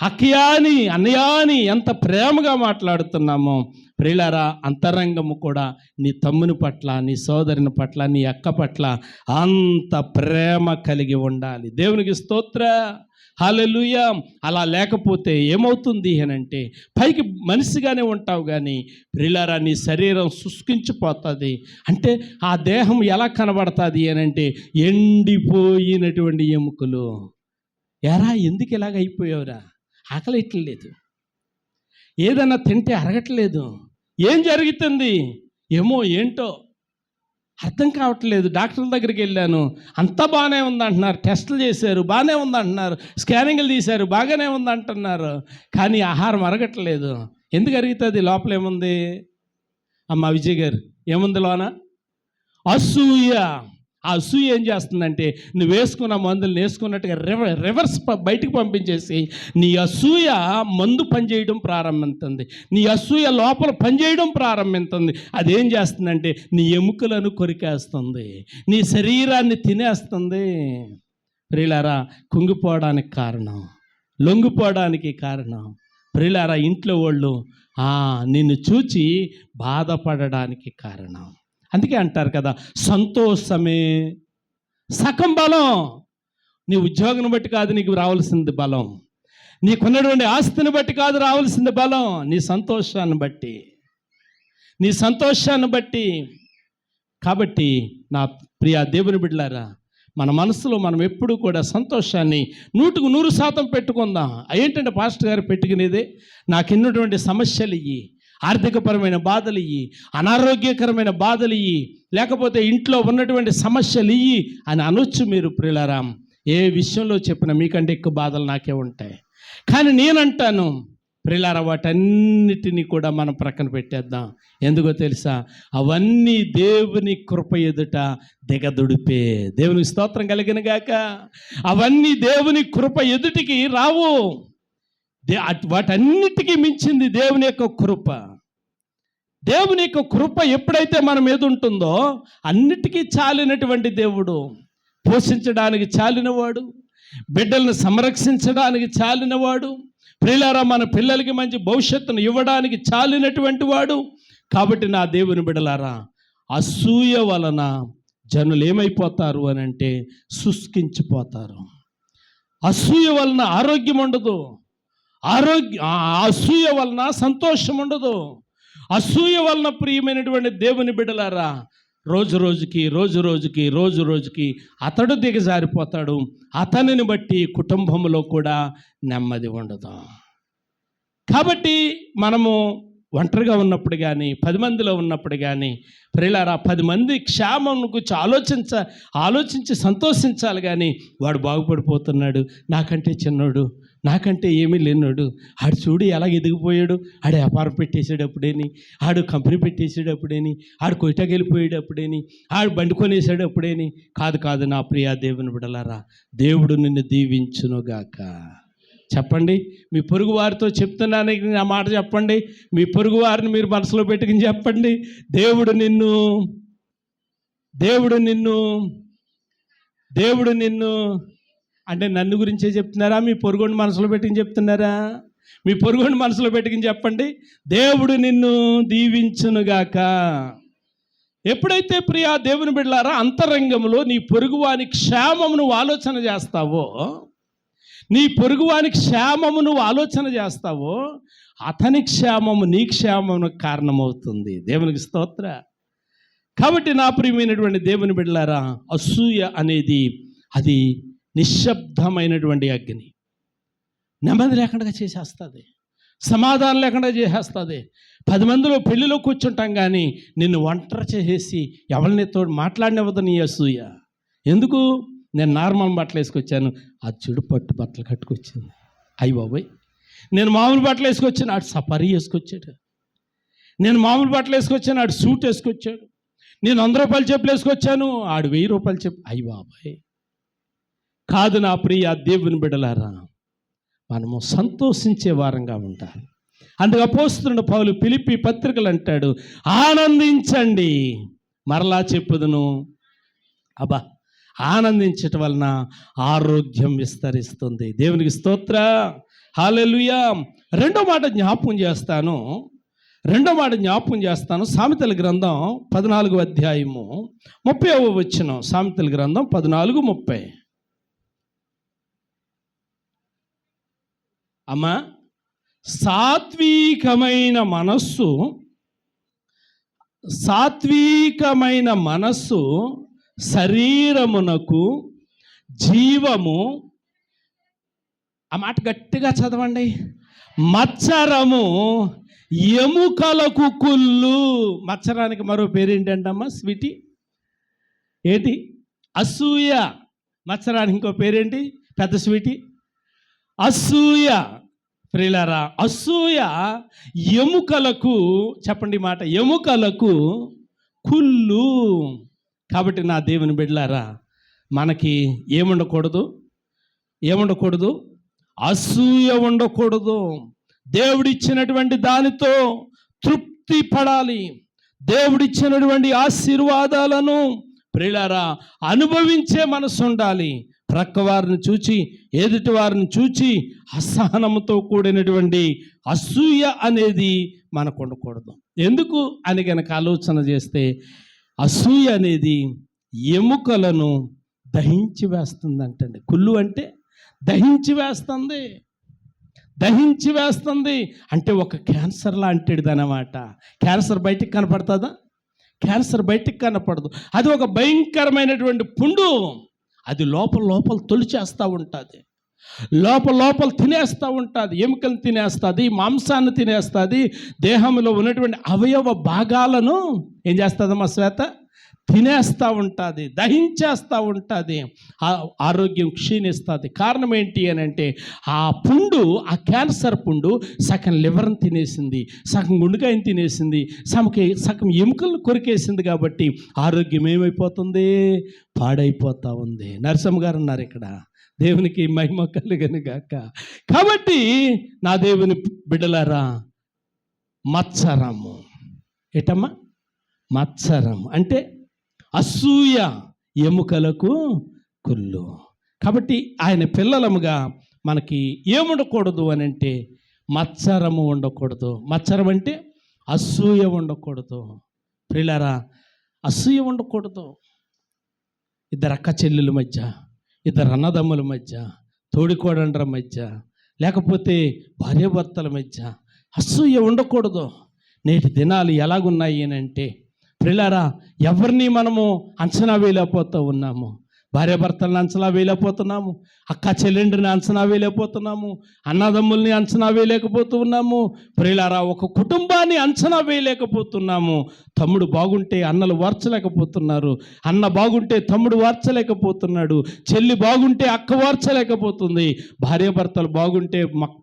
A: అక్కయాని అన్నయాని ఎంత ప్రేమగా మాట్లాడుతున్నామో ప్రియులారా అంతరంగము కూడా నీ తమ్ముని పట్ల, నీ సోదరుని పట్ల, నీ అక్క పట్ల అంత ప్రేమ కలిగి ఉండాలి. దేవునికి స్తోత్ర. హల్లెలూయా. అలా లేకపోతే ఏమవుతుంది అని అంటే పైకి మనిషిగానే ఉంటావు కానీ ప్రియులారా నీ శరీరం శుష్కించిపోతుంది. అంటే ఆ దేహం ఎలా కనబడుతుంది అని అంటే ఎండిపోయినటువంటి ఎముకలు. ఎరా ఎందుకు ఇలాగ అయిపోయావురా? ఆకలి ఇట్లేదు, ఏదన్నా తింటే అరగట్లేదు, ఏం జరుగుతుంది ఏమో ఏంటో అర్థం కావట్లేదు. డాక్టర్ల దగ్గరికి వెళ్ళాను, అంతా బాగానే ఉందంటున్నారు, టెస్టులు చేశారు బాగానే ఉందంటున్నారు, స్కానింగ్లు తీశారు బాగానే ఉందంటున్నారు, కానీ ఆహారం అరగట్లేదు. ఎందుకు అరుగుతుంది? లోపల ఏముంది అమ్మ విజయ్ గారు? ఏముంది లోన? అసూయ. ఆ అసూయ ఏం చేస్తుందంటే నువ్వు వేసుకున్న మందులు వేసుకున్నట్టుగా రివర్స్ బయటికి పంపించేసి నీ అసూయ మందు పనిచేయడం ప్రారంభిస్తుంది, నీ అసూయ లోపల పనిచేయడం ప్రారంభిస్తుంది. అదేం చేస్తుందంటే నీ ఎముకలను కొరికేస్తుంది, నీ శరీరాన్ని తినేస్తుంది. ప్రియులారా కుంగిపోవడానికి కారణం, లొంగిపోవడానికి కారణం ప్రియులారా ఇంట్లో వాళ్ళు నిన్ను చూచి బాధపడడానికి కారణం. అందుకే అంటారు కదా, సంతోషమే సగం బలం. నీ ఉద్యోగం బట్టి కాదు నీకు రావాల్సింది బలం, నీకున్నటువంటి ఆస్తిని బట్టి కాదు రావాల్సింది బలం, నీ సంతోషాన్ని బట్టి, నీ సంతోషాన్ని బట్టి. కాబట్టి నా ప్రియ దేవుని బిడ్డలారా, మన మనసులో మనం ఎప్పుడు కూడా సంతోషాన్ని 100% పెట్టుకుందాం. ఏంటంటే పాస్టర్ గారు పెట్టుకునేదే నాకున్నటువంటి సమస్యలు ఇయ్యి, ఆర్థికపరమైన బాధలు ఇయ్యి, అనారోగ్యకరమైన బాధలు ఇయ్యి, లేకపోతే ఇంట్లో ఉన్నటువంటి సమస్యలు ఇయ్యి అని అనొచ్చు మీరు ప్రియులారా. ఏ విషయంలో చెప్పినా మీకంటే ఎక్కువ బాధలు నాకే ఉంటాయి. కానీ నేనంటాను ప్రియులారా, వాటన్నిటినీ కూడా మనం ప్రక్కన పెట్టేద్దాం. ఎందుకో తెలుసా? అవన్నీ దేవుని కృప ఎదుట దిగదుడిపే. దేవునికి స్తోత్రం కలిగిన గాక. అవన్నీ దేవుని కృప ఎదుటికి రావు. వాటన్నిటికీ మించింది దేవుని యొక్క కృప. దేవుని యొక్క కృప ఎప్పుడైతే మన మీద ఉంటుందో అన్నిటికీ చాలినటువంటి దేవుడు, పోషించడానికి చాలినవాడు, బిడ్డలను సంరక్షించడానికి చాలినవాడు, ప్రియులారా మన పిల్లలకి మంచి భవిష్యత్తును ఇవ్వడానికి చాలినటువంటి వాడు. కాబట్టి నా దేవుని బిడ్డలారా, అసూయ వలన జనులు ఏమైపోతారు అని అంటే శుష్కించిపోతారు. అసూయ వలన ఆరోగ్యం ఉండదు, అసూయ వలన సంతోషం ఉండదు. అసూయ వలన ప్రియమైనటువంటి దేవుని బిడ్డలారా, రోజు రోజుకి అతడు దిగజారిపోతాడు. అతనిని బట్టి కుటుంబంలో కూడా నెమ్మది ఉండదు. కాబట్టి మనము ఒంటరిగా ఉన్నప్పుడు కానీ 10 మందిలో ఉన్నప్పుడు కానీ ప్రియులారా 10 మంది క్షేమం గురించి ఆలోచించి సంతోషించాలి. కానీ వాడు బాగుపడిపోతున్నాడు, నాకంటే చిన్నోడు, నాకంటే ఏమీ లేనోడు, ఆడు చూడు ఎలా ఎదిగిపోయాడు, ఆడు వ్యాపారం పెట్టేసాడప్పుడేని, ఆడు కంపెనీ పెట్టేసాడప్పుడేని, ఆడు కొయిటకి వెళ్ళిపోయేటప్పుడేని, ఆడు బండి కొనేసాడప్పుడేని. కాదు నా ప్రియా దేవుని బిడ్డలారా, దేవుడు నిన్ను దీవించునుగాక. చెప్పండి, మీ పొరుగు వారితో చెప్తున్నాను ఆ మాట చెప్పండి. మీ పొరుగు వారిని మీరు మనసులో పెట్టుకుని చెప్పండి, దేవుడు నిన్ను అంటే నన్ను గురించే చెప్తున్నారా, మీ పొరుగుని మనసులో పెట్టుకుని చెప్తున్నారా? మీ పొరుగుని మనసులో పెట్టుకుని చెప్పండి, దేవుడు నిన్ను దీవించునుగాక. ఎప్పుడైతే ప్రియా దేవుని బిడ్డలారా అంతరంగంలో నీ పొరుగువాని క్షేమము నువ్వు ఆలోచన చేస్తావో, నీ పొరుగువాని క్షేమము నువ్వు ఆలోచన చేస్తావో, అతని క్షేమము నీ క్షేమమునకు కారణమవుతుంది. దేవునికి స్తోత్ర. కాబట్టి నా ప్రియమైనటువంటి దేవుని బిడ్డలారా, అసూయ అనేది అది నిశ్శబ్దమైనటువంటి అగ్ని. నెమ్మది లేకుండా చేసేస్తుంది, సమాధానం లేకుండా చేసేస్తుంది. 10 మందిలో పెళ్లిలో కూర్చుంటాం కానీ నిన్ను ఒంటరి చేసేసి ఎవరినితో మాట్లాడినవ్వదు నీ అసూయ. ఎందుకు? నేను నార్మల్ బట్టలు వేసుకొచ్చాను, అది చూడు పట్టు బట్టలు కట్టుకొచ్చింది, అయ్యి బాబోయ్. నేను మామూలు బట్టలు వేసుకొచ్చాను, ఆడు సఫారీ వేసుకొచ్చాడు. నేను మామూలు బట్టలు వేసుకొచ్చాను, ఆడు సూట్ వేసుకొచ్చాడు. నేను 100 రూపాయలు చెప్పులు వేసుకొచ్చాను, ఆడు 1000 రూపాయలు చెప్పు, అయ్యి బాబాయ్. కాదు నా ప్రియ దేవుని బిడ్డలారా, మనము సంతోషించే వారంగా ఉండాలి. అందుకు అపోస్తలుడైన పౌలు ఫిలిప్పీ పత్రికలు అంటాడు, ఆనందించండి. మరలా చెప్పుదును, అబ్బా ఆనందించటం వలన ఆరోగ్యం విస్తరిస్తుంది. దేవునికి స్తోత్ర, హల్లెలూయా. రెండో మాట జ్ఞాపకం చేస్తాను. సామెతల గ్రంథం 14వ అధ్యాయము 30వ వచనం. సామెతల గ్రంథం 14:30. అమ్మా, సాత్వికమైన మనస్సు శరీరమునకు జీవము. ఆ మాట గట్టిగా చదవండి. మత్సరము ఎముకలకు కుళ్ళు. మత్సరానికి మరో పేరేంటంటమ్మా స్వీటీ? ఏంటి? అసూయ. మత్సరానికి ఇంకో పేరేంటి పెద్ద స్వీటీ? అసూయ. ప్రియులారా, అసూయ ఎముకలకు, చెప్పండి మాట, ఎముకలకు కుళ్ళు. కాబట్టి నా దేవుని బిడ్డలారా, మనకి ఏముండకూడదు? అసూయ ఉండకూడదు. దేవుడిచ్చినటువంటి దానితో తృప్తి పడాలి. దేవుడిచ్చినటువంటి ఆశీర్వాదాలను ప్రియులారా అనుభవించే మనసు ఉండాలి. ప్రక్క వారిని చూచి, ఎదుటి వారిని చూచి అసహనంతో కూడినటువంటి అసూయ అనేది మనకు ఉండకూడదు. ఎందుకు అని కనుక ఆలోచన చేస్తే, అసూయ అనేది ఎముకలను దహించి వేస్తుందంటండి. కుళ్ళు అంటే దహించి వేస్తుంది అంటే ఒక క్యాన్సర్ లాంటిది అన్నమాట. క్యాన్సర్ బయటికి కనపడుతుందా? క్యాన్సర్ బయటికి కనపడదు. అది ఒక భయంకరమైనటువంటి పుండు. అది లోపల తొలిచేస్తూ ఉంటుంది, లోపల తినేస్తూ ఉంటుంది, ఎముకలు తినేస్తుంది, మాంసాన్ని తినేస్తుంది, దేహంలో ఉన్నటువంటి అవయవ భాగాలను ఏం చేస్తుందమ్మా శ్వేత? తినేస్తూ ఉంటుంది, దహించేస్తూ ఉంటుంది, ఆరోగ్యం క్షీణిస్తుంది. కారణం ఏంటి అని అంటే ఆ పుండు, ఆ క్యాన్సర్ పుండు సగం లివర్ని తినేసింది, సగం గుండెకాయని తినేసింది, సగం ఎముకలను కొరికేసింది. కాబట్టి ఆరోగ్యం ఏమైపోతుంది? పాడైపోతూ ఉంది. నరసింహ గారు ఉన్నారు ఇక్కడ, దేవునికి మహిమ కలుగును గాక. కాబట్టి నా దేవుని బిడ్డలారా, మత్సరము ఏటమ్మా? మత్సరం అంటే అసూయ ఎముకలకు కుళ్ళు. కాబట్టి ఆయన పిల్లలముగా మనకి ఏముండకూడదు అని అంటే మత్సరము ఉండకూడదు. మత్సరం అంటే అసూయ ఉండకూడదు. ప్రియులారా, అసూయ ఉండకూడదు. ఇద్దరు అక్క చెల్లెల మధ్య, ఇద్దరు అన్నదమ్ముల మధ్య, తోడికోడండ్ర మధ్య, లేకపోతే భార్యాభర్తల మధ్య అసూయ ఉండకూడదు. నేటి దినాలు ఎలాగున్నాయి అని అంటే ప్రియులారా, ఎవరిని మనము అంచనా వేయలేకపోతూ ఉన్నాము. భార్యాభర్తలను అంచనా వేయలేకపోతున్నాము, అక్క చెల్లెండ్రిని అంచనా వేయలేకపోతున్నాము, అన్నదమ్ముల్ని అంచనా వేయలేకపోతూ ఉన్నాము. ప్రియులారా, ఒక కుటుంబాన్ని అంచనా వేయలేకపోతున్నాము. తమ్ముడు బాగుంటే అన్నలు వార్చలేకపోతున్నారు, అన్న బాగుంటే తమ్ముడు వార్చలేకపోతున్నాడు, చెల్లి బాగుంటే అక్క వార్చలేకపోతుంది, భార్యాభర్తలు బాగుంటే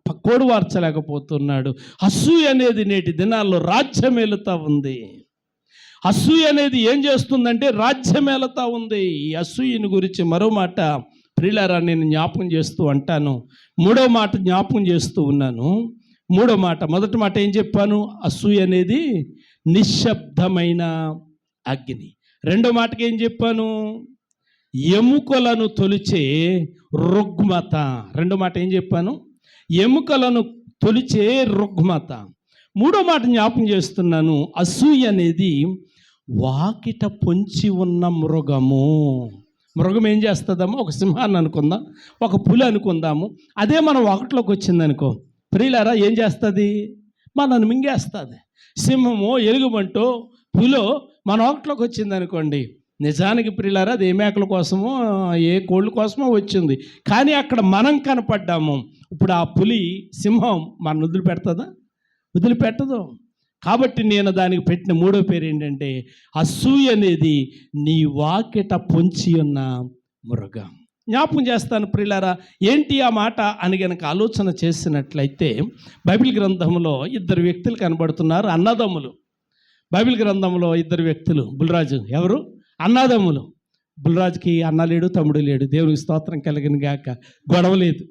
A: పక్కోడు వార్చలేకపోతున్నాడు. అసూయ అనేది నేటి దినాల్లో రాజ్యమేలుతా ఉంది. అసూయ అనేది ఏం చేస్తుందంటే రాజ్యమేలుతా ఉంది. ఈ అసూయని గురించి మరో మాట ప్రియులారా నేను జ్ఞాపకం చేస్తూ అంటాను. మూడో మాట జ్ఞాపకం చేస్తూ ఉన్నాను. మూడో మాట, మొదటి మాట ఏం చెప్పాను? అసూయ అనేది నిశ్శబ్దమైన అగ్ని. రెండో మాటకి ఏం చెప్పాను? ఎముకలను తొలిచే రుగ్మత. రెండో మాట ఏం చెప్పాను? ఎముకలను తొలిచే రుగ్మత. మూడో మాట జ్ఞాపకం చేస్తున్నాను. అసూయ అనేది వాకిట పొంచి ఉన్న మృగము. మృగం ఏం చేస్తుందమ్మో? ఒక సింహాన్ని అనుకుందాం, ఒక పులి అనుకుందాము. అదే మన వాకిట్లోకి వచ్చిందనుకో ప్రియులారా, ఏం చేస్తుంది? మనల్ని మింగేస్తుంది. సింహమో ఎలుగుబంటో పులో మన వాకిట్లోకి వచ్చిందనుకోండి, నిజానికి ప్రియులారా అది ఏ మేకల కోసమో ఏ కోళ్ళ కోసమో వచ్చింది, కానీ అక్కడ మనం కనపడ్డాము. ఇప్పుడు ఆ పులి, సింహం మన వదిలిపెడుతుందా? వదిలిపెట్టదు. కాబట్టి నేను దానికి పెట్టిన మూడో పేరు ఏంటంటే అసూయ అనేది నీ వాకిట పొంచి ఉన్న మృగం. జ్ఞాపకం చేస్తాను ప్రియులారా, ఏంటి ఆ మాట అని గనక ఆలోచన చేసినట్లయితే బైబిల్ గ్రంథంలో ఇద్దరు వ్యక్తులు కనబడుతున్నారు, అన్నదమ్ములు. బైబిల్ గ్రంథంలో ఇద్దరు వ్యక్తులు. బుల్రాజు ఎవరు? అన్నదమ్ములు. బుల్రాజుకి అన్న లేడు, తమ్ముడు లేడు. దేవునికి స్తోత్రం కలిగిన గాక. గొడవ లేదు,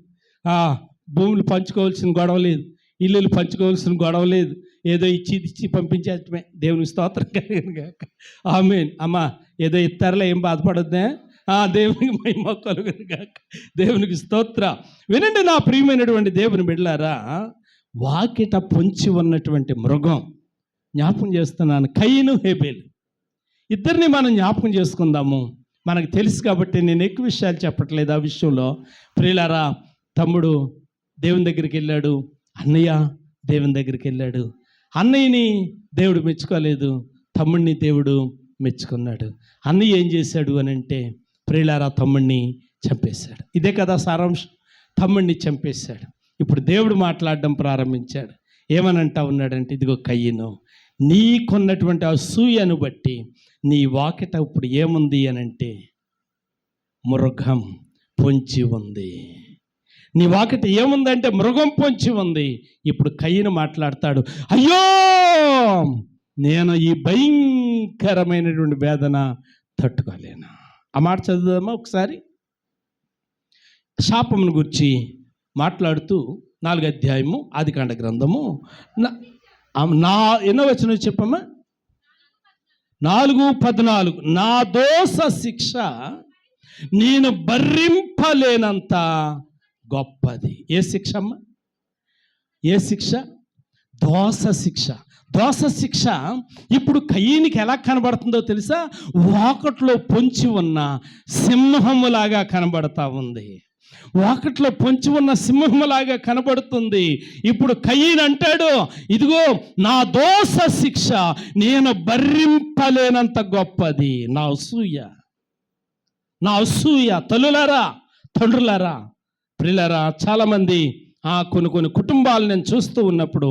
A: భూములు పంచుకోవాల్సిన గొడవ లేదు, ఇల్లులు పంచుకోవాల్సిన గొడవ లేదు, ఏదో ఇచ్చి పంపించేటమే. దేవునికి స్తోత్రం కలిగిన గాక. ఆమేన్. అమ్మా ఏదో ఇస్తారులే, ఏం బాధపడొద్దే. దేవునికి మహిమ కలుగును గాక. దేవునికి స్తోత్ర. వినండి నా ప్రియమైనటువంటి దేవుని బిడ్డలారా, వాకిట పొంచి ఉన్నటువంటి మృగం జ్ఞాపకం చేస్తున్నాను. కయీను, హేబేలు ఇద్దరిని మనం జ్ఞాపకం చేసుకుందాము. మనకు తెలుసు కాబట్టి నేను ఎక్కువ విషయాలు చెప్పట్లేదు ఆ విషయంలో. ప్రియులారా, తమ్ముడు దేవుని దగ్గరికి వెళ్ళాడు, అన్నయ్య దేవుని దగ్గరికి వెళ్ళాడు. అన్నయ్యని దేవుడు మెచ్చుకోలేదు, తమ్ముడిని దేవుడు మెచ్చుకున్నాడు. అన్నయ్య ఏం చేశాడు అని అంటే ప్రియులారా, తమ్ముడిని చంపేశాడు. ఇదే కదా సారాంశం. తమ్ముడిని చంపేశాడు. ఇప్పుడు దేవుడు మాట్లాడడం ప్రారంభించాడు. ఏమనంటా ఉన్నాడంటే, ఇదిగో కయ్యను, నీకున్నటువంటి అసూయను బట్టి నీ వాకిట ఇప్పుడు ఏముంది అని అంటే మృగం పొంచి ఉంది. నీ వాకిట ఏముందంటే మృగం పొంచి ఉంది. ఇప్పుడు కయ్యను మాట్లాడతాడు, అయ్యో నేను ఈ భయంకరమైనటువంటి వేదన తట్టుకోలేను. ఆ మాట చదువుదామా ఒకసారి? శాపమును గురించి మాట్లాడుతూ 4వ అధ్యాయము ఆదికాండ గ్రంథము ఎన్నో వచనం చెప్పమ్మా? 4:14. నా దోష శిక్ష నేను భరింపలేనంత గొప్పది. ఏ శిక్ష అమ్మా? ఏ శిక్ష? దోష శిక్ష. దోష శిక్ష ఇప్పుడు కయ్యనికి ఎలా కనబడుతుందో తెలుసా? వాకట్లో పొంచి ఉన్న సింహములాగా కనబడతా ఉంది. వాకట్లో పొంచి ఉన్న సింహములాగా కనబడుతుంది. ఇప్పుడు కయ్యను అంటాడు, ఇదిగో నా దోష శిక్ష నేను భరింపలేనంత గొప్పది. నా అసూయ, నా అసూయ. తల్లులారా, తండ్రులారా, ప్రియులారా, చాలామంది కొన్ని కుటుంబాలు నేను చూస్తూ ఉన్నప్పుడు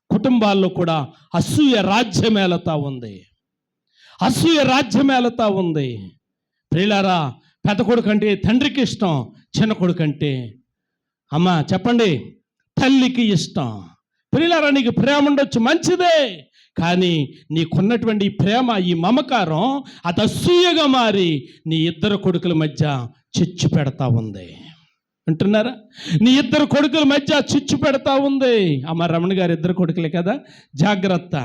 A: కుటుంబాల్లో కూడా అసూయ రాజ్యమేలుతా ఉంది. అసూయ రాజ్యమేలుతా ఉంది. ప్రియులారా, పెద్ద కొడుకు అంటే తండ్రికి ఇష్టం, చిన్న కొడుకు అంటే అమ్మ చెప్పండి తల్లికి ఇష్టం. ప్రియులారా, నీకు ప్రేమ ఉండొచ్చు, మంచిదే. కానీ నీకున్నటువంటి ఈ ప్రేమ, ఈ మమకారం అది అసూయగా మారి నీ ఇద్దరు కొడుకుల మధ్య చిచ్చు పెడతా ఉంది. అంటున్నారా? నీ ఇద్దరు కొడుకుల మధ్య చిచ్చు పెడతా ఉంది. అమ్మ రమణ గారు ఇద్దరు కొడుకులే కదా, జాగ్రత్త.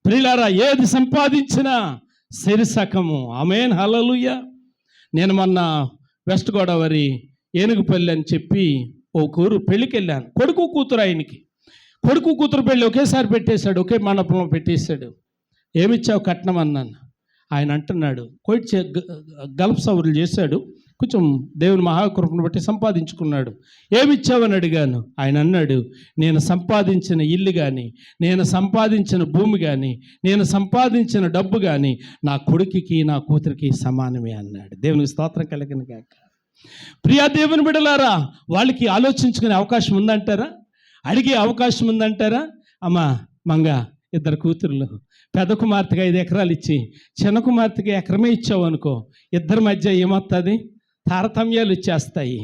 A: ప్రియులారా, ఏది సంపాదించినా శిరసకము. ఆమేన్, హల్లెలూయా. నేను మొన్న వెస్ట్ గోదావరి ఏనుగుపల్లి అని చెప్పి ఓ ఊరు పెళ్ళికి వెళ్ళాను. కొడుకు కూతురు, ఆయనకి కొడుకు కూతురు పెళ్ళి ఒకేసారి పెట్టేశాడు, ఒకే మండపంలో పెట్టేశాడు. ఏమిచ్చావు కట్నం అన్నాను. ఆయన అంటున్నాడు, కొయిట్ గల్ఫ్ సౌరులు చేశాడు, కొంచెం దేవుని మహాకృపను బట్టి సంపాదించుకున్నాడు. ఏమిచ్చావని అడిగాను. ఆయన అన్నాడు, నేను సంపాదించిన ఇల్లు కానీ, నేను సంపాదించిన భూమి కానీ, నేను సంపాదించిన డబ్బు కానీ నా కొడుకుకి నా కూతురికి సమానమే అన్నాడు. దేవునికి స్తోత్రం కలుగును గాక. ప్రియా దేవుని బిడ్డలారా, వాళ్ళకి ఆలోచించుకునే అవకాశం ఉందంటారా? అడిగే అవకాశం ఉందంటారా? అమ్మా మంగ ఇద్దరు కూతుర్లు, పెద్ద కుమార్తెగా 5 ఎకరాలు ఇచ్చి చిన్న కుమార్తెకి ఎకరమే ఇచ్చావు అనుకో, ఇద్దరి మధ్య ఏమవుతుంది? తారతమ్యాలు వచ్చేస్తాయి,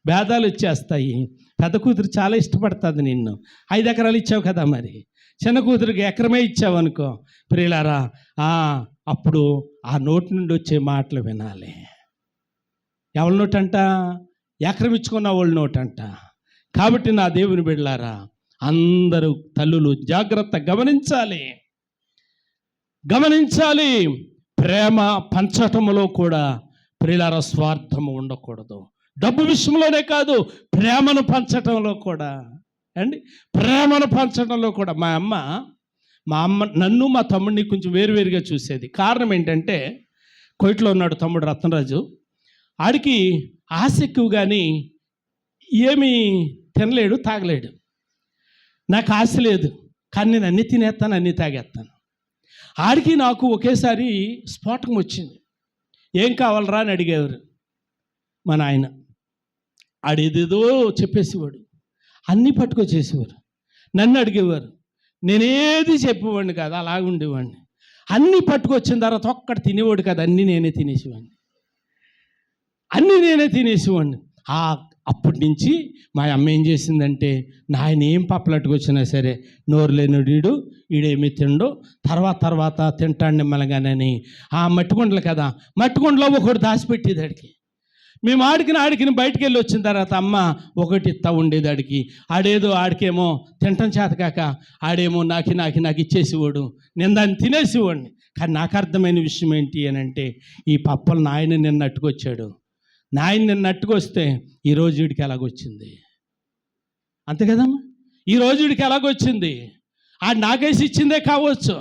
A: భేదాలు వచ్చేస్తాయి. పెద్ద కూతురు చాలా ఇష్టపడుతుంది నిన్ను. 5 ఎకరాలు ఇచ్చావు కదా, మరి చిన్న కూతురికి ఎకరమే ఇచ్చావు అనుకో. ప్రియులారా, అప్పుడు ఆ నోటి నుండి వచ్చే మాటలు వినాలి. ఎవరి నోటంట? ఎకరం ఇచ్చుకున్న వాళ్ళ నోటంట. కాబట్టి నా దేవుని బిడ్డలారా, అందరూ తల్లులు జాగ్రత్త గమనించాలి. ప్రేమ పంచటములో కూడా ప్రియులారా స్వార్థము ఉండకూడదు. డబ్బు విషయంలోనే కాదు, ప్రేమను పంచటంలో కూడా అండి, ప్రేమను పంచడంలో కూడా. మా అమ్మ నన్ను మా తమ్ముడిని కొంచెం వేరువేరుగా చూసేది. కారణం ఏంటంటే, కోయిట్లో ఉన్నాడు తమ్ముడు రత్నరాజు. ఆడికి ఆశ ఎక్కువ, కానీ ఏమీ తినలేడు, తాగలేడు. నాకు ఆశ లేదు, కానీ నేను అన్నీ తినేస్తాను, అన్నీ తాగేస్తాను. ఆడికి నాకు ఒకేసారి స్ఫోటకం వచ్చింది. ఏం కావాలరా అని అడిగేవారు మా నాయన. ఆడేదేదో చెప్పేసేవాడు, అన్నీ పట్టుకొచ్చేసేవారు. నన్ను అడిగేవారు, నేనేది చెప్పేవాడిని కాదు, అలాగే ఉండేవాడిని. అన్నీ పట్టుకొచ్చిన తర్వాత ఒక్కటి తినేవాడు కాదు, అన్నీ నేనే తినేసేవాడిని. అప్పటి నుంచి మా అమ్మ ఏం చేసిందంటే, నాయన ఏం పప్పలట్టుకొచ్చినా సరే నోరు లేనుడు ఈడేమి తిండో, తర్వాత తింటాడు నిమ్మలగానని ఆ మట్టికొండలు కదా, మట్టికొండలో ఒకటి దాచిపెట్టేది ఆడికి. మేము ఆడికిని బయటికి వెళ్ళి వచ్చిన తర్వాత అమ్మ ఒకటి ఇస్తా ఉండేది ఆడికి. ఆడికేమో తింటం చేతకాక ఆడేమో నాకు ఇచ్చేసేవాడు, నేను దాన్ని తినేసేవాడిని. కానీ నాకు అర్థమైన విషయం ఏంటి అని అంటే, ఈ పప్పలు నాయన నిన్న అట్టుకొచ్చాడు, నాయన నిన్న అట్టుకొస్తే ఈరోజు వీడికి ఎలాగొచ్చింది, అంతే కదమ్మా. ఈరోజు వీడికి ఎలాగొచ్చింది, ఆడు నాకేసి ఇచ్చిందే కావచ్చు.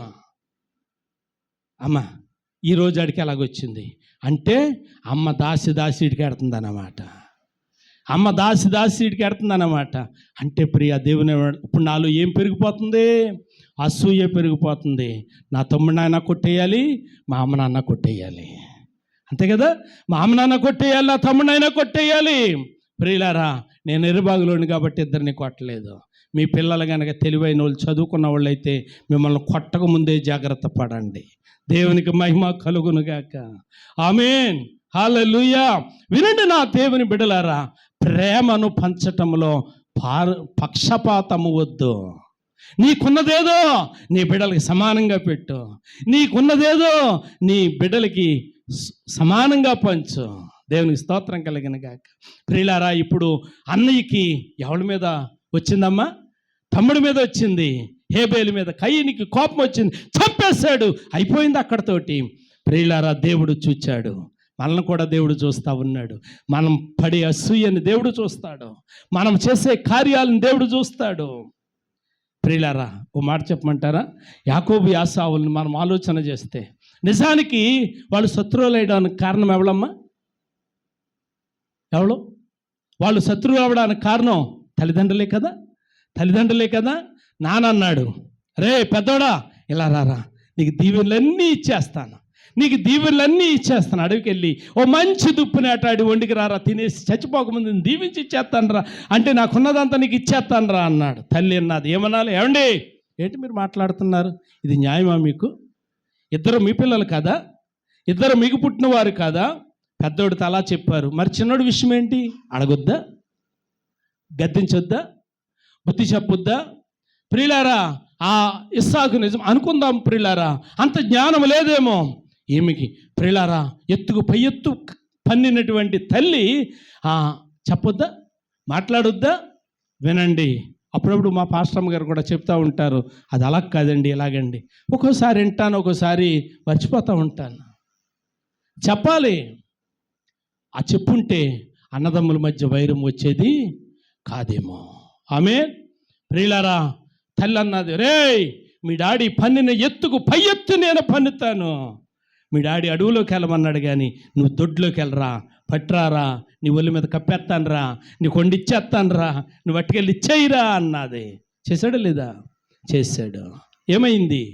A: అమ్మ ఈరోజు ఆడికి ఎలాగొచ్చింది అంటే, అమ్మ దాసి ఇడికి ఎడుతుందన్నమాట. అమ్మ దాసి ఇడికి ఎడుతుందన్నమాట. అంటే ప్రియా దేవుని, ఇప్పుడు నాలో ఏం పెరిగిపోతుంది? అసూయ పెరిగిపోతుంది. నా తమ్ముడు నాన్న కొట్టేయాలి, మా అమ్మ నాన్న కొట్టేయాలి, అంతే కదా. మా అమ్మ నాన్న కొట్టేయాలి, నా తమ్ముడు నాయన కొట్టేయాలి. ప్రియులారా, నేను ఎరుబాగులోని కాబట్టి ఇద్దరిని కొట్టలేదు. మీ పిల్లలు కనుక తెలివైన వాళ్ళు, చదువుకున్న వాళ్ళు అయితే మిమ్మల్ని కొట్టక ముందే జాగ్రత్త పడండి. దేవునికి మహిమ కలుగునుగాక. ఆమేన్, హల్లెలూయా. వినండి నా దేవుని బిడ్డలారా, ప్రేమను పంచటంలో పక్షపాతము వద్దు. నీకున్నదేదో నీ బిడ్డలకి సమానంగా పెట్టు, నీకున్నదేదో నీ బిడ్డలకి సమానంగా పంచు. దేవునికి స్తోత్రం కలిగిన గాక. ప్రియులారా, ఇప్పుడు అన్నయ్యకి ఎవరి మీద వచ్చిందమ్మా? తమ్ముడి మీద వచ్చింది. హేబేలు మీద కయ్యనికి కోపం వచ్చింది, చంపేశాడు, అయిపోయింది అక్కడతోటి. ప్రియులారా, దేవుడు చూచాడు, మనల్ని కూడా దేవుడు చూస్తూ ఉన్నాడు. మనం పడే అసూయని దేవుడు చూస్తాడు, మనం చేసే కార్యాలను దేవుడు చూస్తాడు. ప్రియులారా, ఓ మాట చెప్పమంటారా? యాకోబు యాసావుల్ని మనం ఆలోచన చేస్తే, నిజానికి వాళ్ళు శత్రువులు అయ్యడానికి కారణం ఎవరమ్మా? వాళ్ళు శత్రువులు అవ్వడానికి కారణం తల్లిదండ్రులే కదా. నాన్న అన్నాడు, రే పెద్దోడా ఇలా రారా, నీకు దీవెనలన్నీ ఇచ్చేస్తాను. అడవికి వెళ్ళి ఓ మంచి దుప్పుని అటాడి వండికి రారా, తినేసి చచ్చిపోకముందు దీవించి ఇచ్చేస్తాను రా అంటే, నాకున్నదంతా నీకు ఇచ్చేస్తాను రా అన్నాడు. తల్లి అన్నది, ఏమనాలి? ఏమండి, ఏంటి మీరు మాట్లాడుతున్నారు? ఇది న్యాయమా మీకు? ఇద్దరు మీ పిల్లలు కాదా? ఇద్దరు మీకు పుట్టిన వారు కాదా? పెద్దోడితో అలా చెప్పారు, మరి చిన్నోడి విషయం ఏంటి? అడగొద్దా? గద్దించొద్దా? బుద్ధి చెప్పొద్దా? ప్రియులారా, ఆ ఇస్సాకు నిజం అనుకుందాం ప్రియులారా, అంత జ్ఞానం లేదేమో ఈమెకి. ప్రియులారా, ఎత్తుకు పై ఎత్తు పన్నినటువంటి తల్లి చెప్పొద్దా? మాట్లాడొద్దా? వినండి, అప్పుడప్పుడు మా పాస్టమ్ గారు కూడా చెప్తూ ఉంటారు, అది అలా కాదండి ఇలాగండి. ఒక్కోసారి వింటాను, ఒక్కోసారి మర్చిపోతూ ఉంటాను. చెప్పాలి. ఆ చెప్పుంటే అన్నదమ్ముల మధ్య వైరం వచ్చేది కాదేమో. ఆమేన్. ప్రియులారా, తల్లి అన్నది, రేయ్ మీ డాడీ పన్నిన ఎత్తుకు పై ఎత్తు నేను పన్నుతాను. మీ డాడీ అడవులోకి వెళ్ళమన్నాడు కానీ నువ్వు దొడ్లోకి వెళ్ళరా, పట్రారా, నీ ఒళ్ళు మీద కప్పేస్తాను రా, నీ కొండ ఇచ్చేస్తాను రా, నువ్వు అట్టుకెళ్ళి ఇచ్చేయిరా అన్నది. చేశాడు లేదా? చేశాడు. ఏమైంది?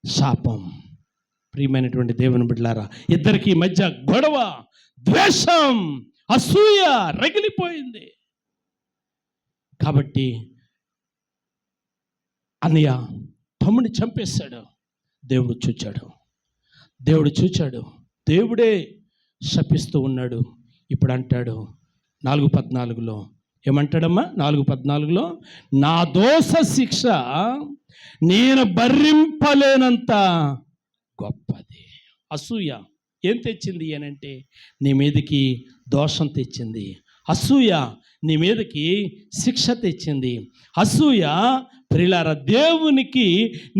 A: శాపం. ప్రియమైనటువంటి దేవుని బిడ్డలారా, ఇద్దరికి మధ్య గొడవ, ద్వేషం, అసూయ రగిలిపోయింది. కాబట్టి అన్నయ్య తమ్ముడిని చంపేశాడు. దేవుడు చూచాడు. దేవుడే శపిస్తూ ఉన్నాడు. ఇప్పుడు అంటాడు 4:14లో, ఏమంటాడమ్మా? 4:14లో, నా దోష శిక్ష నేను భరింపలేనంత గొప్పది. అసూయ ఏం తెచ్చింది అనంటే, నీ మీదకి దోషం తెచ్చింది. అసూయ నీ మీదకి శిక్ష తెచ్చింది. అసూయ ప్రియులారా, దేవునికి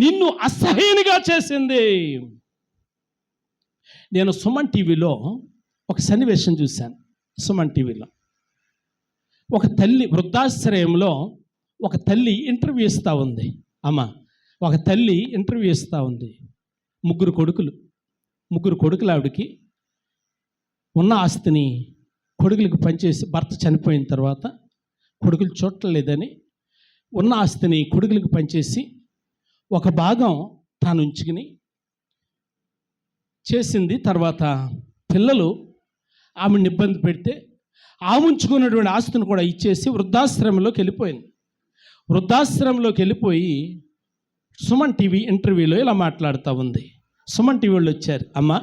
A: నిన్ను అసహ్యునిగా చేసింది. నేను సుమన్ టీవీలో ఒక సన్నివేశం చూశాను. సుమన్ టీవీలో ఒక తల్లి వృద్ధాశ్రయంలో ఒక తల్లి ఇంటర్వ్యూ ఇస్తూ ఉంది. ఒక తల్లి ఇంటర్వ్యూ ఇస్తూ ఉంది. ముగ్గురు కొడుకులు ఆవిడకి ఉన్న ఆస్తిని కొడుకులకు పంచేసి, భర్త చనిపోయిన తర్వాత కొడుకులు చూడలేదని ఉన్న ఆస్తిని కొడుకులకు పంచేసి ఒక భాగం తాను ఉంచుకుని చేసింది. తర్వాత పిల్లలు ఆమెను ఇబ్బంది పెడితే ఆమె ఉంచుకున్నటువంటి ఆస్తిని కూడా ఇచ్చేసి వృద్ధాశ్రమంలోకి వెళ్ళిపోయి సుమన్ టీవీ ఇంటర్వ్యూలో ఇలా మాట్లాడుతూ ఉంది. సుమన్ టీవీ వాళ్ళు వచ్చారు, అమ్మా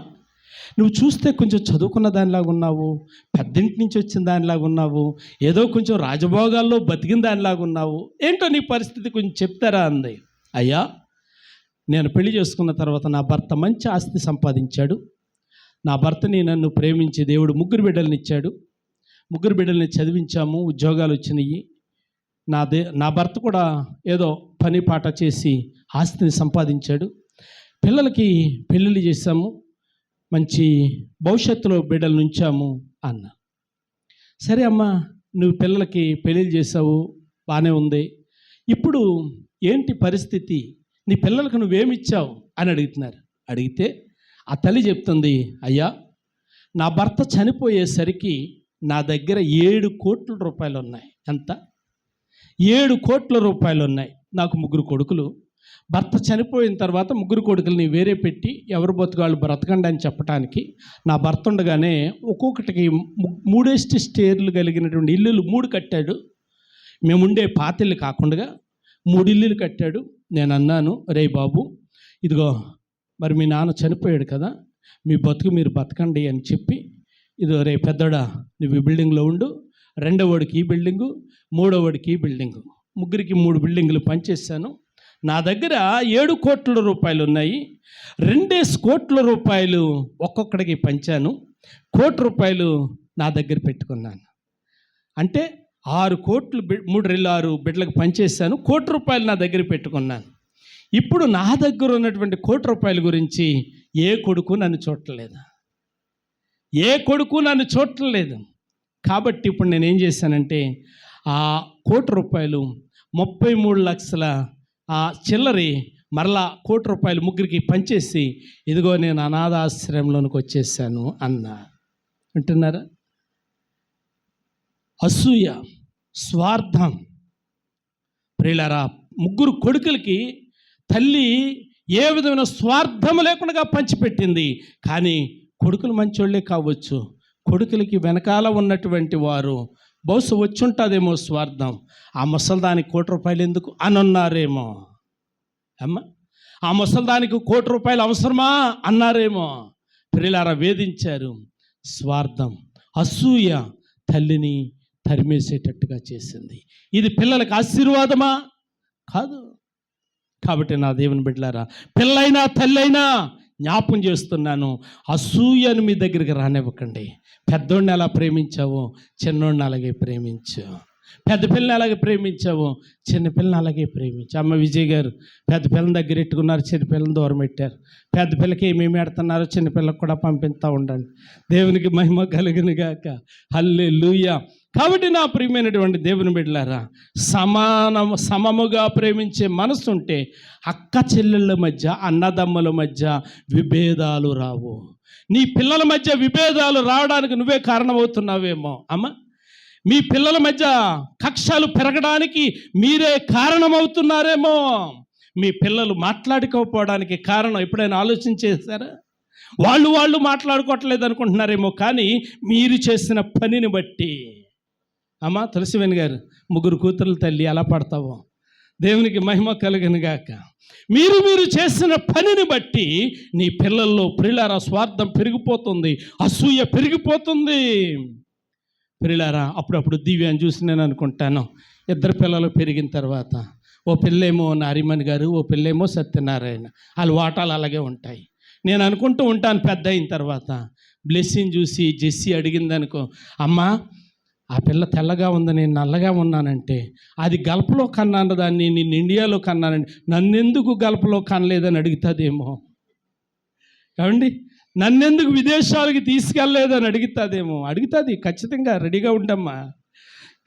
A: నువ్వు చూస్తే కొంచెం చదువుకున్న దానిలాగా ఉన్నావు, పెద్దింటి నుంచి వచ్చిన దానిలాగా ఉన్నావు, ఏదో కొంచెం రాజభోగాల్లో బతికిన దానిలాగా ఉన్నావు, ఏంటో నీ పరిస్థితి కొంచెం చెప్తారా అంది. అయ్యా, నేను పెళ్లి చేసుకున్న తర్వాత నా భర్త మంచి ఆస్తి సంపాదించాడు. నా భర్తని నన్ను ప్రేమించి దేవుడు ముగ్గురు బిడ్డలని ఇచ్చాడు. ముగ్గురు బిడ్డల్ని చదివించాము, ఉద్యోగాలు వచ్చినాయి. నా భర్త కూడా ఏదో పని పాట చేసి ఆస్తిని సంపాదించాడు. పిల్లలకి పెళ్ళిళ్ళు చేశాము, మంచి భవిష్యత్తులో బిడ్డలు ఉంచాము అన్న. సరే అమ్మా, నువ్వు పిల్లలకి పెళ్ళిళ్ళు చేసావు, బాగానే ఉంది. ఇప్పుడు ఏంటి పరిస్థితి? నీ పిల్లలకు నువ్వేమిచ్చావు అని అడుగుతున్నారు. అడిగితే ఆ తల్లి చెప్తుంది, అయ్యా నా భర్త చనిపోయేసరికి నా దగ్గర 7 కోట్ల రూపాయలు ఉన్నాయి. ఎంత? 7 కోట్ల రూపాయలు ఉన్నాయి. నాకు ముగ్గురు కొడుకులు. భర్త చనిపోయిన తర్వాత ముగ్గురు కొడుకుల్ని వేరే పెట్టి ఎవరు బతుకాళ్ళు బ్రతకండి అని చెప్పడానికి నా భర్త ఉండగానే ఒక్కొక్కటికి 3 స్టేర్లు కలిగినటువంటి ఇల్లులు 3 కట్టాడు. మేముండే పాతిళ్ళు కాకుండా 3 ఇల్లులు కట్టాడు. నేను అన్నాను, రే బాబు, ఇదిగో మరి మీ నాన్న చనిపోయాడు కదా, మీ బతుకు మీరు బతకండి అని చెప్పి, ఇదిగో రే పెద్దోడా, నువ్వు ఈ బిల్డింగ్లో ఉండు, 2వ వాడికి ఈ బిల్డింగు, 3వ వాడికి ఈ బిల్డింగు, ముగ్గురికి 3 బిల్డింగులు పనిచేశాను. నా దగ్గర 7 కోట్ల రూపాయలు ఉన్నాయి. 2 కోట్ల రూపాయలు ఒక్కొక్కడికి పంచాను. 1 కోటి రూపాయలు నా దగ్గర పెట్టుకున్నాను. అంటే 6 కోట్లు 3 బిడ్డలకు పనిచేశాను. 1 కోటి రూపాయలు నా దగ్గర పెట్టుకున్నాను. ఇప్పుడు నా దగ్గర ఉన్నటువంటి 1 కోటి రూపాయల గురించి ఏ కొడుకు నన్ను చూడలేదు. కాబట్టి ఇప్పుడు నేనేం చేశానంటే ఆ 1 కోటి రూపాయలు 33 లక్షల ఆ చిల్లరి మరలా 1 కోటి రూపాయలు ముగ్గురికి పంచేసి, ఇదిగో నేను అనాథాశ్రయంలోనికి వచ్చేసాను అన్నా. వింటున్నారా? అసూయ, స్వార్థం. ప్రియులారా, ముగ్గురు కొడుకులకి తల్లి ఏ విధమైన స్వార్థం లేకుండా పంచిపెట్టింది. కానీ కొడుకులు మంచోళ్ళే కావచ్చు, కొడుకులకి వెనకాల ఉన్నటువంటి వారు బహుశా వచ్చుంటుందేమో స్వార్థం. ఆ ముసల్దానికి 1 కోటి రూపాయలు ఎందుకు అని అన్నారేమో. అమ్మ, ఆ ముసల్దానికి ₹1,00,00,000 అవసరమా అన్నారేమో. ప్రియులారా, వేధించారు. స్వార్థం, అసూయ తల్లిని తరిమేసేటట్టుగా చేసింది. ఇది పిల్లలకు ఆశీర్వాదమా? కాదు. కాబట్టి నా దేవుని బిడ్డలారా, పిల్లైనా తల్లైనా జ్ఞాపం చేస్తున్నాను, అసూయను మీ దగ్గరికి రానివ్వకండి. పెద్దోడిని ఎలా ప్రేమించావో చిన్నోడిని అలాగే ప్రేమించు. పెద్ద పిల్లని అలాగే ప్రేమించావు, చిన్న పిల్లని అలాగే ప్రేమించు. అమ్మ విజయ్ గారు పెద్ద పిల్లని దగ్గర ఎట్టుకున్నారు, చిన్న పిల్లని దూరం పెట్టారు. పెద్ద పిల్లకి ఏమేమి పెడుతున్నారో చిన్న పిల్లకి కూడా పంపిస్తూ ఉండండి. దేవునికి మహిమ కలుగును గాక. హల్లెలూయా. కాబట్టి నా ప్రియమైనటువంటి దేవుని బిడ్డలారా, సమముగా ప్రేమించే మనసు ఉంటే అక్క చెల్లెళ్ళ మధ్య, అన్నదమ్ముల మధ్య విభేదాలు రావు. నీ పిల్లల మధ్య విభేదాలు రావడానికి నువ్వే కారణమవుతున్నావేమో అమ్మ. మీ పిల్లల మధ్య కక్షలు పెరగడానికి మీరే కారణమవుతున్నారేమో. మీ పిల్లలు మాట్లాడుకోకపోవడానికి కారణం ఎప్పుడైనా ఆలోచించేశారా? వాళ్ళు మాట్లాడుకోవట్లేదు అనుకుంటున్నారేమో, కానీ మీరు చేసిన పనిని బట్టి. అమ్మ తులసివేణి గారు, 3 కూతుర్ల తల్లి, ఎలా పడతావో. దేవునికి మహిమ కలుగును గాక. మీరు చేసిన పనిని బట్టి నీ పిల్లల్లో ప్రియులారా స్వార్థం పెరిగిపోతుంది, అసూయ పెరిగిపోతుంది. ప్రియులారా, అప్పుడప్పుడు దివ్యాన్ని చూసి నేను అనుకుంటాను, 2 పిల్లలు పెరిగిన తర్వాత, ఓ పిల్లేమో నారిమణి గారు, ఓ పిల్లేమో సత్యనారాయణ, వాళ్ళ వాటాలు అలాగే ఉంటాయి. నేను అనుకుంటూ ఉంటాను, పెద్ద అయిన తర్వాత బ్లెస్సింగ్ చూసి జెస్సీ అడిగిందనుకో, అమ్మా ఆ పిల్ల తెల్లగా ఉంది, నేను నల్లగా ఉన్నానంటే, అది గల్పలో కన్నాను దాన్ని, నిన్ను ఇండియాలో కన్నానండి, నన్నెందుకు గల్పలో కనలేదని అడుగుతుందేమో. ఏమండి, నన్నెందుకు విదేశాలకి తీసుకెళ్ళలేదని అడుగుతుందేమో. అడుగుతుంది ఖచ్చితంగా, రెడీగా ఉండమ్మా.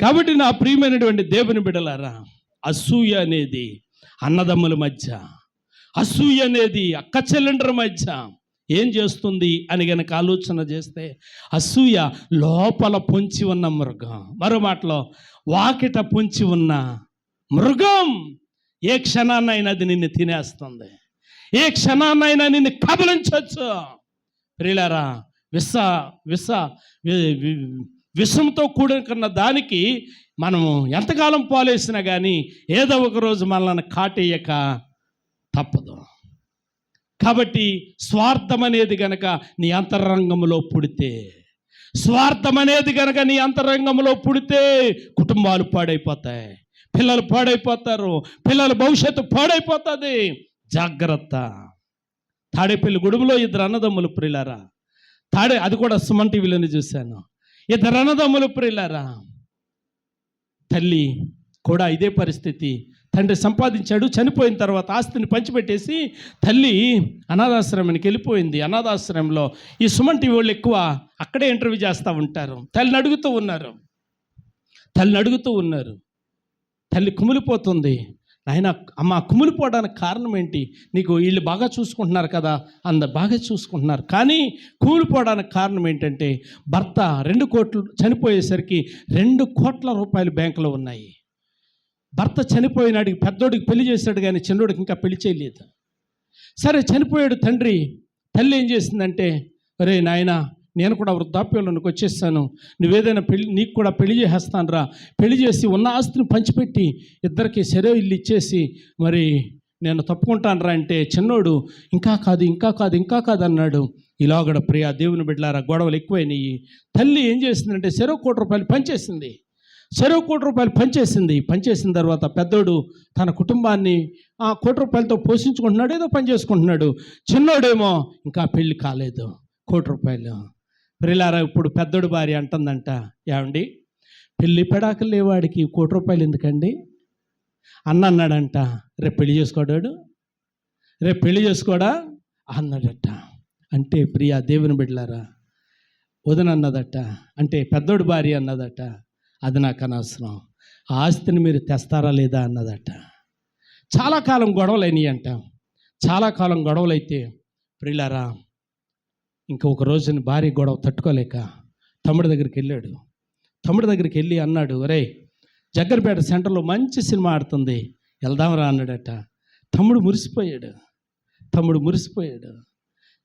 A: కాబట్టి నా ప్రియమైనటువంటి దేవుని బిడ్డలారా, అసూయ అనేది అన్నదమ్ముల మధ్య, అసూయ అనేది అక్క చెల్లెండ్ర మధ్య ఏం చేస్తుంది అని గనక ఆలోచన చేస్తే, అసూయ లోపల పొంచి ఉన్న మృగం. మరో మాటలో, వాకిట పొంచి ఉన్న మృగం ఏ క్షణాన్నైనా అది నిన్ను తినేస్తుంది, ఏ క్షణాన్నైనా నిన్ను కబలించవచ్చు. ప్రియులారా, విషంతో కూడుకున్న దానికి మనము ఎంతకాలం పాలేసినా కానీ ఏదో ఒక రోజు మనల్ని కాటేయక తప్పదు. కాబట్టి స్వార్థం అనేది గనక నీ అంతరంగంలో పుడితే, కుటుంబాలు పాడైపోతాయి, పిల్లలు పాడైపోతారు, పిల్లల భవిష్యత్తు పాడైపోతుంది. జాగ్రత్త. తాడేపల్లి గూడెంలో 2 అన్నదమ్ములు ప్రియులారా, అది కూడా సుమన్ టీవీలోనే చూశాను. 2 అన్నదమ్ములు ప్రియులారా, తల్లి కూడా ఇదే పరిస్థితి. తండ్రి సంపాదించాడు, చనిపోయిన తర్వాత ఆస్తిని పంచిపెట్టేసి తల్లి అనాథాశ్రమానికి వెళ్ళిపోయింది. అనాథాశ్రమంలో ఈ సుమన్ టీవీ వాళ్ళు ఎక్కువ అక్కడే ఇంటర్వ్యూ చేస్తూ ఉంటారు. తల్లిని అడుగుతూ ఉన్నారు. తల్లి కుమిలిపోతుంది. నాయన, అమ్మ కుమిలిపోవడానికి కారణం ఏంటి? నీకు వీళ్ళు బాగా చూసుకుంటున్నారు కదా, బాగా చూసుకుంటున్నారు, కానీ కుమిలిపోవడానికి కారణం ఏంటంటే, భర్త 2 కోట్లు చనిపోయేసరికి 2 కోట్ల రూపాయలు బ్యాంకులో ఉన్నాయి. భర్త చనిపోయినాడికి పెద్దోడికి పెళ్లి చేశాడు, కానీ చిన్నోడికి ఇంకా పెళ్లి చేయలేదు. సరే, చనిపోయాడు తండ్రి. తల్లి ఏం చేసిందంటే, ఒరే నాయన, నేను కూడా వృద్ధాప్యంలోనికి వచ్చేసాను, నువ్వేదైనా నీకు కూడా పెళ్లి చేసేస్తాను రా, పెళ్లి చేసి ఉన్న ఆస్తిని పంచిపెట్టి ఇద్దరికి సెరో ఇల్లు ఇచ్చేసి మరి నేను తప్పుకుంటాను రా అంటే, చిన్నోడు ఇంకా కాదు అన్నాడు. ఇలాగడ ప్రియా దేవుని బిడ్డలారా, గొడవలు ఎక్కువైనాయి. తల్లి ఏం చేసిందంటే, చెరో ₹1,00,00,000 పంచేసింది. పంచేసిన తర్వాత పెద్దోడు తన కుటుంబాన్ని ఆ ₹1,00,00,000తో పోషించుకుంటున్నాడు, ఏదో పని చేసుకుంటున్నాడు. చిన్నోడేమో ఇంకా పెళ్లి కాలేదు, ₹1,00,00,000. ప్రియులారా, ఇప్పుడు పెద్దోడు భార్య అంటుందంట, ఏమండి, పెళ్లి పెడాకులు లేవాడికి ₹1,00,00,000 ఎందుకండి? అన్నాడంట, రేపు పెళ్లి చేసుకోడా అన్నాడట. అంటే ప్రియా దేవుని బిడ్డలారా, వదనన్నదట, అంటే పెద్దోడు భార్య అన్నదట, అది నాకు అనవసరం, ఆస్తిని మీరు తెస్తారా లేదా అన్నదట. చాలా కాలం గొడవలైనవి అంట. చాలా కాలం గొడవలైతే ప్రియులారా, ఇంకొక రోజున భార్య గొడవ తట్టుకోలేక తమ్ముడి దగ్గరికి వెళ్ళి అన్నాడు, ఒరే, జగ్గర్పేట సెంటర్లో మంచి సినిమా ఆడుతుంది, వెళ్దాంరా అన్నాడట. తమ్ముడు మురిసిపోయాడు.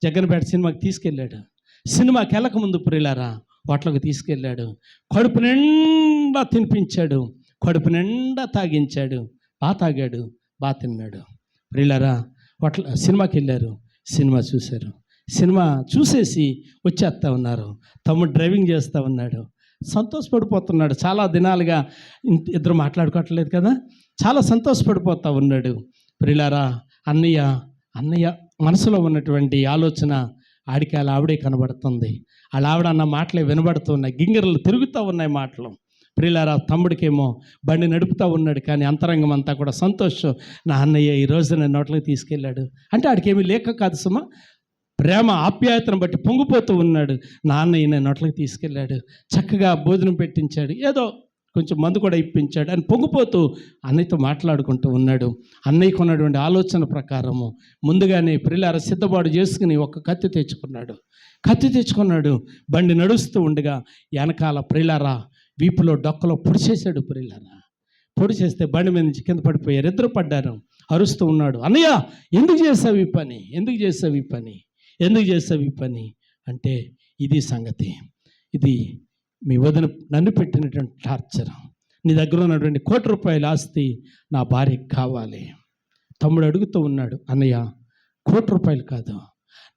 A: జగ్గర్పేట సినిమాకి తీసుకెళ్ళాడు. సినిమాకి వెళ్ళకముందు ప్రియులారా, హోటల్కి తీసుకెళ్ళాడు. కడుపు నిండా తినిపించాడు, కడుపు నిండా తాగించాడు, బాగా తాగాడు, బాగా తిన్నాడు. ప్రియులారా, సినిమాకి వెళ్ళారు, సినిమా చూశారు, సినిమా చూసేసి వచ్చేస్తా ఉన్నారు. తమ్ముడు డ్రైవింగ్ చేస్తూ ఉన్నాడు, సంతోషపడిపోతున్నాడు. చాలా దినాలుగా ఇద్దరు మాట్లాడుకోవట్లేదు కదా, చాలా సంతోషపడిపోతూ ఉన్నాడు. ప్రియులారా, అన్నయ్య మనసులో ఉన్నటువంటి ఆలోచన ఆడికి ఆవిడే కనబడుతుంది. ఆవిడ అన్న మాటలే వినబడుతున్నాయి, గింగిరలు తిరుగుతూ ఉన్నాయి మాటలు. ప్రియులారా, తమ్ముడికేమో బండి నడుపుతూ ఉన్నాడు, కానీ అంతరంగం అంతా కూడా సంతోషం. నా అన్నయ్య ఈరోజు నేను నోట్లోకి తీసుకెళ్ళాడు అంటే ఆడికేమీ లేక కాదు సుమా, ప్రేమ ఆప్యాయతను బట్టి పొంగిపోతూ ఉన్నాడు. నా అన్నయ్య నేను నోట్లోకి తీసుకెళ్ళాడు, చక్కగా భోజనం పెట్టించాడు, ఏదో కొంచెం మందు కూడా ఇప్పించాడు అని పొంగిపోతూ అన్నయ్యతో మాట్లాడుకుంటూ ఉన్నాడు. అన్నయ్యకు ఉన్నటువంటి ఆలోచన ప్రకారము ముందుగానే ప్రియులారా సిద్ధపాటు చేసుకుని ఒక కత్తి తెచ్చుకున్నాడు. బండి నడుస్తూ ఉండగా వెనకాల ప్రియులారా వీపులో డొక్కలో పొడిచేశాడు. ప్రియులారా పొడిచేస్తే బండి మీద నుంచి కింద పడిపోయారు, ఇద్దరు పడ్డారు. అరుస్తూ ఉన్నాడు, అన్నయ్య ఎందుకు చేసావు ఈ పని అంటే, ఇది సంగతి, ఇది మీ వదిన నన్ను పెట్టినటువంటి టార్చర్. నీ దగ్గర ఉన్నటువంటి ₹1,00,00,000 ఆస్తి నా భార్యకి కావాలి. తమ్ముడు అడుగుతూ ఉన్నాడు, అన్నయ్య ₹1,00,00,000 కాదు,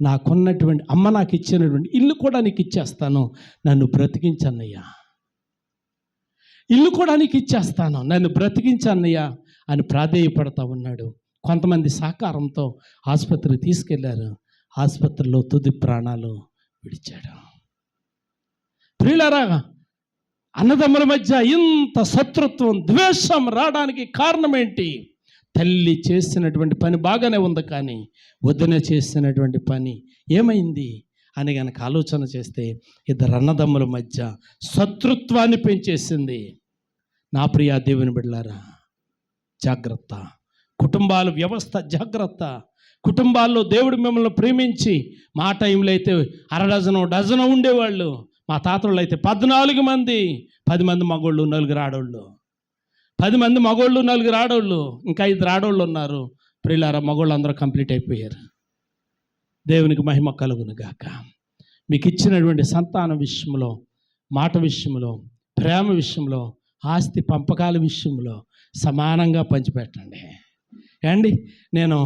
A: నాకున్నటువంటి అమ్మ నాకు ఇచ్చినటువంటి ఇల్లు కూడా నీకు ఇచ్చేస్తాను, నన్ను బ్రతికించన్నయ్య, ఇల్లు కూడా నీకు ఇచ్చేస్తాను, నన్ను బ్రతికించన్నయ్య అని ప్రాధేయపడతా ఉన్నాడు. కొంతమంది సహకారంతో ఆసుపత్రికి తీసుకెళ్లారు. ఆసుపత్రిలో తుది ప్రాణాలు విడిచాడు. ప్రియులారా, అన్నదమ్ముల మధ్య ఇంత శత్రుత్వం, ద్వేషం రావడానికి కారణం ఏంటి? తల్లి చేసినటువంటి పని బాగానే ఉంది, కానీ వదిన చేసినటువంటి పని ఏమైంది అని కనుక ఆలోచన చేస్తే ఇద్దరు అన్నదమ్ముల మధ్య శత్రుత్వాన్ని పెంచేసింది. నా ప్రియ దేవుని బిడ్డలారా, జాగ్రత్త. కుటుంబాల వ్యవస్థ జాగ్రత్త. కుటుంబాల్లో దేవుడు మిమ్మల్ని ప్రేమించి, మా టైంలో అయితే డజను ఉండేవాళ్ళు. మా తాతలు అయితే 14 మంది, 10 మంది మగోళ్ళు, 4 ఆడోళ్ళు. 10 మంది మగోళ్ళు, 4 ఆడోళ్ళు, ఇంకా 5 ఆడోళ్ళు ఉన్నారు. ప్రియులారా, మగోళ్ళు అందరూ కంప్లీట్ అయిపోయారు. దేవునికి మహిమ కలుగును గాక. మీకు ఇచ్చినటువంటి సంతానం విషయంలో, మాట విషయంలో, ప్రేమ విషయంలో, ఆస్తి పంపకాల విషయంలో సమానంగా పంచిపెట్టండి. ఏమండి, నేను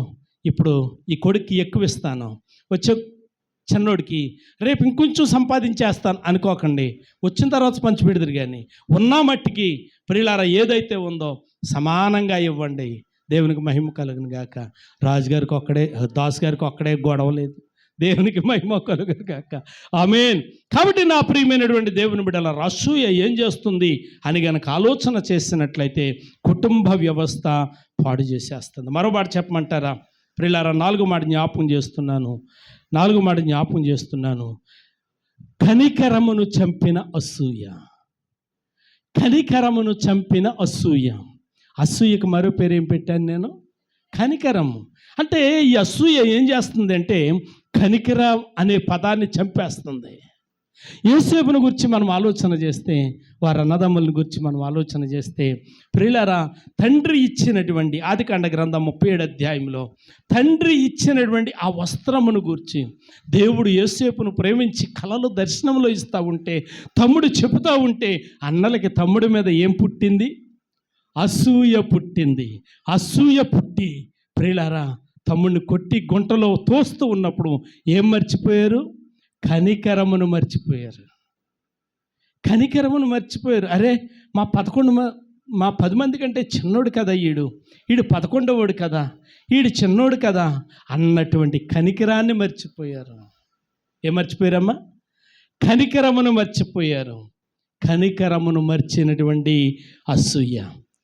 A: ఇప్పుడు ఈ కొడుక్కి ఎక్కువ ఇస్తాను, వచ్చే చిన్నోడికి రేపు ఇంకొంచెం సంపాదించేస్తాను అనుకోకండి. వచ్చిన తర్వాత పంచిపెడదురు, కానీ ఉన్న మట్టికి ప్రియులారా ఏదైతే ఉందో సమానంగా ఇవ్వండి. దేవునికి మహిమ కలుగును గాక. రాజుగారికి ఒక్కడే, దాస్ గారికి ఒక్కడే గొడవ లేదు. దేవునికి మహిమ కలుగును గాక. ఆమేన్. కాబట్టి నా ప్రియమైనటువంటి దేవుని బిడ్డల, అసూయ ఏం చేస్తుంది అని గనక ఆలోచన చేసినట్లయితే కుటుంబ వ్యవస్థ పాడు చేసేస్తుంది. మరో మాట చెప్పమంటారా? ప్రియులారా, 4వ మాట జ్ఞాపకం చేస్తున్నాను. కనికరమును చంపిన అసూయ. అసూయకు మరో పేరు ఏం పెట్టాను నేను? కనికరము. అంటే ఈ అసూయ ఏం చేస్తుంది అంటే, కనికరం అనే పదాన్ని చంపేస్తుంది. యోసేపును గురించి మనం ఆలోచన చేస్తే, వారి అన్నదమ్ములను గురించి మనం ఆలోచన చేస్తే, ప్రియులారా, తండ్రి ఇచ్చినటువంటి ఆదికాండ గ్రంథం 37వ అధ్యాయంలో తండ్రి ఇచ్చినటువంటి ఆ వస్త్రమును గురించి దేవుడు యోసేపును ప్రేమించి కలలో దర్శనంలో ఇస్తూ ఉంటే, తమ్ముడు చెబుతూ ఉంటే, అన్నలకి తమ్ముడి మీద ఏం పుట్టింది? అసూయ పుట్టి ప్రియులారా, తమ్ముడిని కొట్టి గుంటలో తోస్తూ ఉన్నప్పుడు ఏం మర్చిపోయారు? కనికరమును మర్చిపోయారు. అరే, మా 10 మంది కంటే చిన్నోడు కదా ఈడు 11వ కదా, ఈడు చిన్నోడు కదా అన్నటువంటి కనికరాన్ని మర్చిపోయారు. ఏం మర్చిపోయారమ్మా? కనికరమును మర్చిపోయారు. కనికరమును మర్చినటువంటి అసూయ.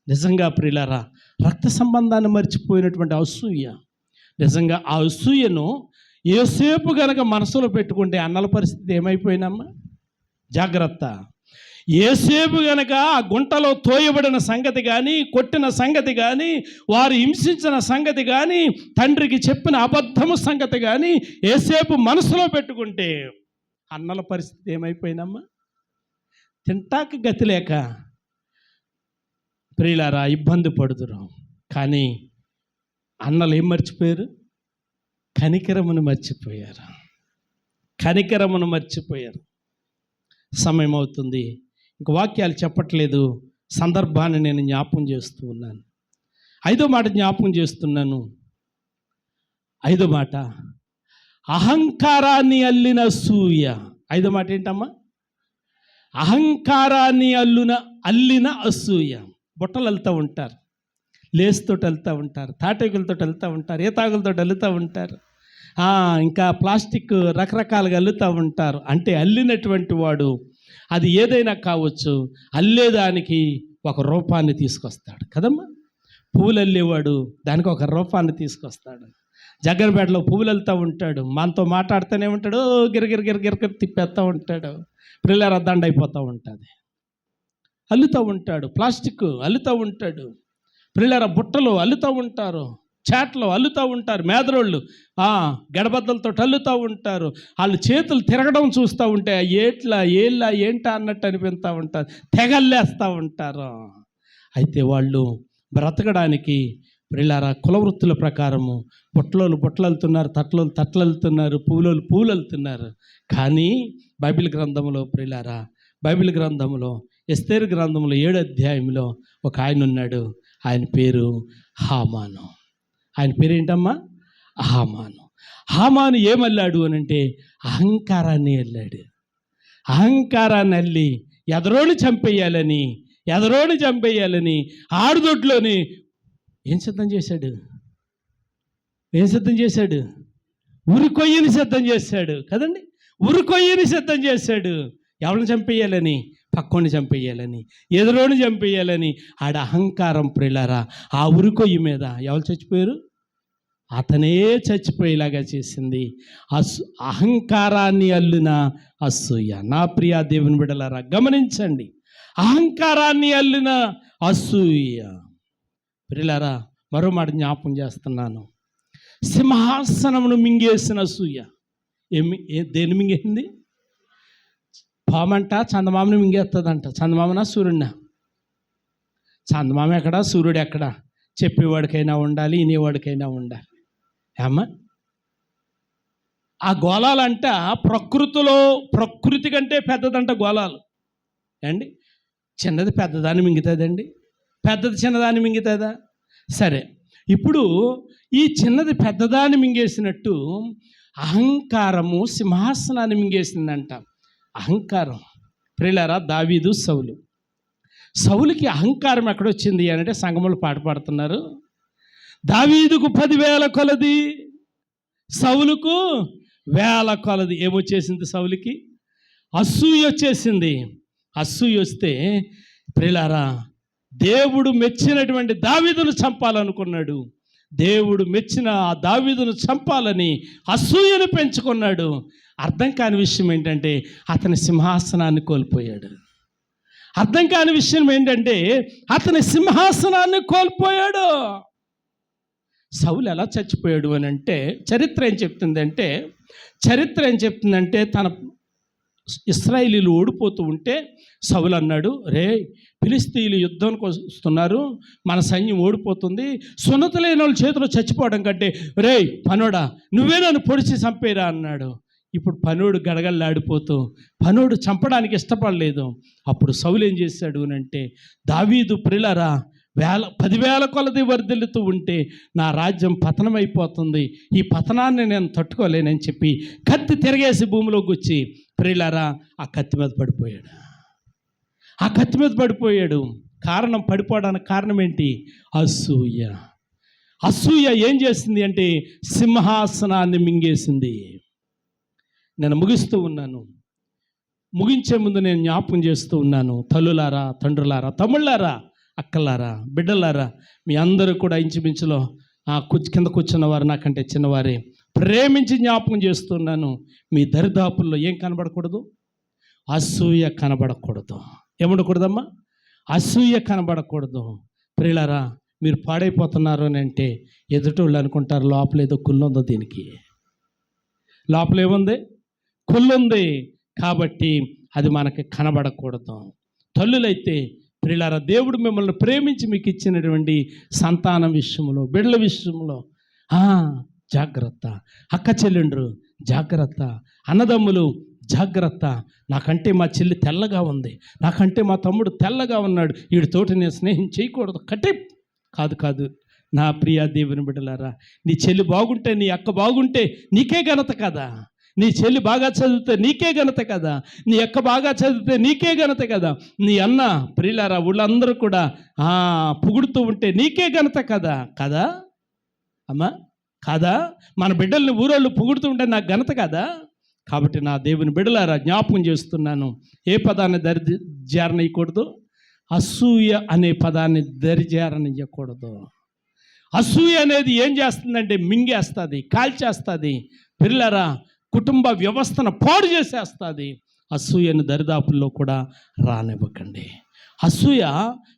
A: నిజంగా ప్రియులారా, రక్త సంబంధాన్ని మర్చిపోయినటువంటి అసూయ. నిజంగా ఆ అసూయను యోసేపు గనక మనసులో పెట్టుకుంటే అన్నల పరిస్థితి ఏమైపోయినమ్మా? జాగ్రత్త. యోసేపు గనక ఆ గుంటలో తోయబడిన సంగతి కానీ, కొట్టిన సంగతి కానీ, వారు హింసించిన సంగతి కానీ, తండ్రికి చెప్పిన అబద్ధము సంగతి కానీ యోసేపు మనసులో పెట్టుకుంటే అన్నల పరిస్థితి ఏమైపోయినమ్మా? తింటాక గతి లేక ప్రియులారా ఇబ్బంది పడుతురు. కానీ అన్నలు ఏం మర్చిపోయారు? కనికరమును మర్చిపోయారు. సమయం అవుతుంది, ఇంక వాక్యాలు చెప్పట్లేదు, సందర్భాన్ని నేను జ్ఞాపకం చేస్తూ ఉన్నాను. 5వ మాట జ్ఞాపకం చేస్తున్నాను. ఐదో మాట, అహంకారాన్ని అల్లిన అసూయ. ఐదో మాట ఏంటమ్మా? అహంకారాన్ని అల్లిన అసూయ. బుట్టలు వెళ్తూ ఉంటారు, లేస్తోటి వెళ్తూ ఉంటారు, తాటేకులతో వెళ్తూ ఉంటారు, ఏతాకులతో వెళ్తూ ఉంటారు, ఇంకా ప్లాస్టిక్ రకరకాలుగా అల్లుతూ ఉంటారు. అంటే అల్లినటువంటి వాడు అది ఏదైనా కావచ్చు, అల్లేదానికి ఒక రూపాన్ని తీసుకొస్తాడు కదమ్మా. పువ్వులు అల్లేవాడు దానికి ఒక రూపాన్ని తీసుకొస్తాడు. జగ్గరపేటలో పువ్వులు వెళ్తూ ఉంటాడు, మనతో మాట్లాడుతూనే ఉంటాడు, గిరగిర గిరగిర తిప్పేస్తూ ఉంటాడు, పిల్లల దండ అయిపోతూ ఉంటుంది. అల్లుతూ ఉంటాడు, ప్లాస్టిక్ అల్లుతూ ఉంటాడు, పిల్లల బుట్టలు అల్లుతూ ఉంటారు, చాట్లు అల్లుతూ ఉంటారు, మేదరోళ్ళు గడబద్దలతో అల్లుతూ ఉంటారు. వాళ్ళు చేతులు తిరగడం చూస్తూ ఉంటే ఏళ్ళ ఏంటా అన్నట్టు అనిపిస్తూ ఉంటారు, తెగల్లేస్తూ ఉంటారు. అయితే వాళ్ళు బ్రతకడానికి పిల్లారా కుల వృత్తుల ప్రకారము బుట్టలోళ్ళు బుట్టలు వెళ్తున్నారు, తట్టలు వెళ్తున్నారు, పువ్వులోళ్ళు పువ్వులు వెళ్తున్నారు. కానీ బైబిల్ గ్రంథంలో పిల్లారా, బైబిల్ గ్రంథంలో ఎస్తేరు గ్రంథంలో 7వ అధ్యాయంలో ఒక ఆయన ఉన్నాడు. ఆయన పేరు హామాను. ఆయన పేరేంటమ్మా? హామాను. హామాను ఏమల్లాడు అని అంటే అహంకారాన్ని అల్లాడు. అహంకారాన్ని అల్లి ఎదరోని చంపేయాలని ఆడుదొడ్లోని ఏం సిద్ధం చేశాడు? ఉరికొయ్యని సిద్ధం చేశాడు కదండి. ఉరికొయ్యని సిద్ధం చేశాడు. ఎవరిని చంపేయాలని? పక్కోని చంపేయాలని, ఎదురోని చంపేయాలని. ఆడ అహంకారం ప్రియులారా, ఆ ఉరికొయ్యి మీద ఎవరు చచ్చిపోయారు? అతనే చచ్చిపోయేలాగా చేసింది అహంకారాన్ని అల్లిన అసూయ. నా ప్రియ దేవుని బిడ్డలారా గమనించండి, అహంకారాన్ని అల్లిన అసూయ. ప్రియులారా మరో మాట జ్ఞాపకం చేస్తున్నాను, సింహాసనమును మింగేసిన అసూయ. దేని మింగేసింది? పామంట చందమామని మింగేస్తుందంట. చందమామనా సూర్యుడినా? చందమామ ఎక్కడా, సూర్యుడు ఎక్కడా? చెప్పేవాడికైనా ఉండాలి, వినేవాడికైనా ఉండాలి. ఏమ్మా ఆ గోళాలంట ప్రకృతి కంటే పెద్దదంట గోళాలు అండి. చిన్నది పెద్దదాన్ని మింగుతుందండి? పెద్దది చిన్నదాన్ని మింగుతుందా? సరే, ఇప్పుడు ఈ చిన్నది పెద్దదాన్ని మింగేసినట్టు అహంకారము సింహాసనాన్ని మింగేసిందంట. అహంకారం ప్రియులారా, దావీదు సౌలుకి అహంకారం ఎక్కడొచ్చింది అంటే సంగములు పాట పాడుతున్నారు. దావీదుకు 10,000 కొలది, సౌలుకు 1,000 కొలది. ఏమొచ్చేసింది? సౌలుకి అసూయ వచ్చేసింది. అసూయ వస్తే ప్రియులారా, దేవుడు మెచ్చినటువంటి దావీదును చంపాలనుకున్నాడు. దేవుడు మెచ్చిన ఆ దావీదును చంపాలని అసూయను పెంచుకున్నాడు. అర్థం కాని విషయం ఏంటంటే అతని సింహాసనాన్ని కోల్పోయాడు. అర్థం కాని విషయం ఏంటంటే అతని సింహాసనాన్ని కోల్పోయాడు. సౌలు ఎలా చచ్చిపోయాడు అని అంటే చరిత్ర ఏం చెప్తుందంటే తన ఇశ్రాయేలీయులు ఓడిపోతూ ఉంటే సౌలు అన్నాడు, రే ఫిలిష్తీయులు యుద్ధానికి వస్తున్నారు, మన సైన్యం ఓడిపోతుంది, సున్నత లేని వాళ్ళ చేతిలో చచ్చిపోవడం కంటే రే పనోడా నువ్వే నన్ను పొడిచి చంపేరా అన్నాడు. ఇప్పుడు పనోడు గడగడలాడిపోతూ పనోడు చంపడానికి ఇష్టపడలేదు. అప్పుడు సౌలు ఏం చేశాడు అని అంటే, దావీదు ప్రియులారా 10,000 కొలది వర్ధిల్లుతూ ఉంటే నా రాజ్యం పతనమైపోతుంది, ఈ పతనాన్ని నేను తట్టుకోలేనని చెప్పి కత్తి తిరగేసి భూమిలోకి వచ్చి ప్రియులారా ఆ కత్తి మీద పడిపోయాడు. కారణం, పడిపోవడానికి కారణం ఏంటి? అసూయ ఏం చేసింది అంటే సింహాసనాన్ని మింగేసింది. నేను ముగించే ముందు నేను జ్ఞాపకం చేస్తూ ఉన్నాను, తల్లులారా, తండ్రులారా, తమ్ముళ్ళారా, అక్కలారా, బిడ్డలారా, మీ అందరూ కూడా ఇంచుమించులో కింద కూర్చున్న వారు నాకంటే చిన్నవారే, ప్రేమించి జ్ఞాపకం చేస్తున్నాను, మీ దరిదాపుల్లో ఏం కనబడకూడదు? అసూయ కనబడకూడదు. ఏముండకూడదమ్మా? అసూయ కనబడకూడదు. ప్రియులారా, మీరు పాడైపోతున్నారు అని అంటే ఎదుటోళ్ళు అనుకుంటారు లోపల ఏదో కుళ్ళుందో, దీనికి లోపల ఏముంది? కుళ్ళుంది. కాబట్టి అది మనకి కనబడకూడదు. తల్లులైతే ప్రియులారా, దేవుడు మిమ్మల్ని ప్రేమించి మీకు ఇచ్చినటువంటి సంతానం విషయంలో, బిడ్డల విషయంలో జాగ్రత్త. అక్క చెల్లెండ్రు జాగ్రత్త, అన్నదమ్ములు జాగ్రత్త. నాకంటే మా చెల్లి తెల్లగా ఉంది, నాకంటే మా తమ్ముడు తెల్లగా ఉన్నాడు, వీడితోటి నేను స్నేహం చేయకూడదు. కాదు, నా ప్రియ దేవుని బిడ్డలారా, నీ చెల్లి బాగుంటే, నీ అక్క బాగుంటే నీకే ఘనత కదా. నీ చెల్లి బాగా చదివితే నీకే ఘనత కదా. నీ అక్క బాగా చదివితే నీకే ఘనత కదా. నీ అన్న ప్రియులారా వీళ్ళందరూ కూడా పొగుడుతూ ఉంటే నీకే ఘనత కదా. కదా అమ్మా, కాదా? మన బిడ్డల్ని ఊరోళ్ళు పొగుడుతూ ఉంటే నాకు ఘనత కదా. కాబట్టి నా దేవుని బిడ్డలారా జ్ఞాపకం చేస్తున్నాను, ఏ పదాన్ని దరిజారనియకూడదు, అసూయ అనే పదాన్ని దరిజారనియకూడదు. అసూయ అనేది ఏం చేస్తుందంటే మింగేస్తుంది, కాల్చేస్తుంది, పిల్లరా కుటుంబ వ్యవస్థను పాడు చేసేస్తుంది. అసూయను దరిదాపుల్లో కూడా రానివ్వకండి. అసూయ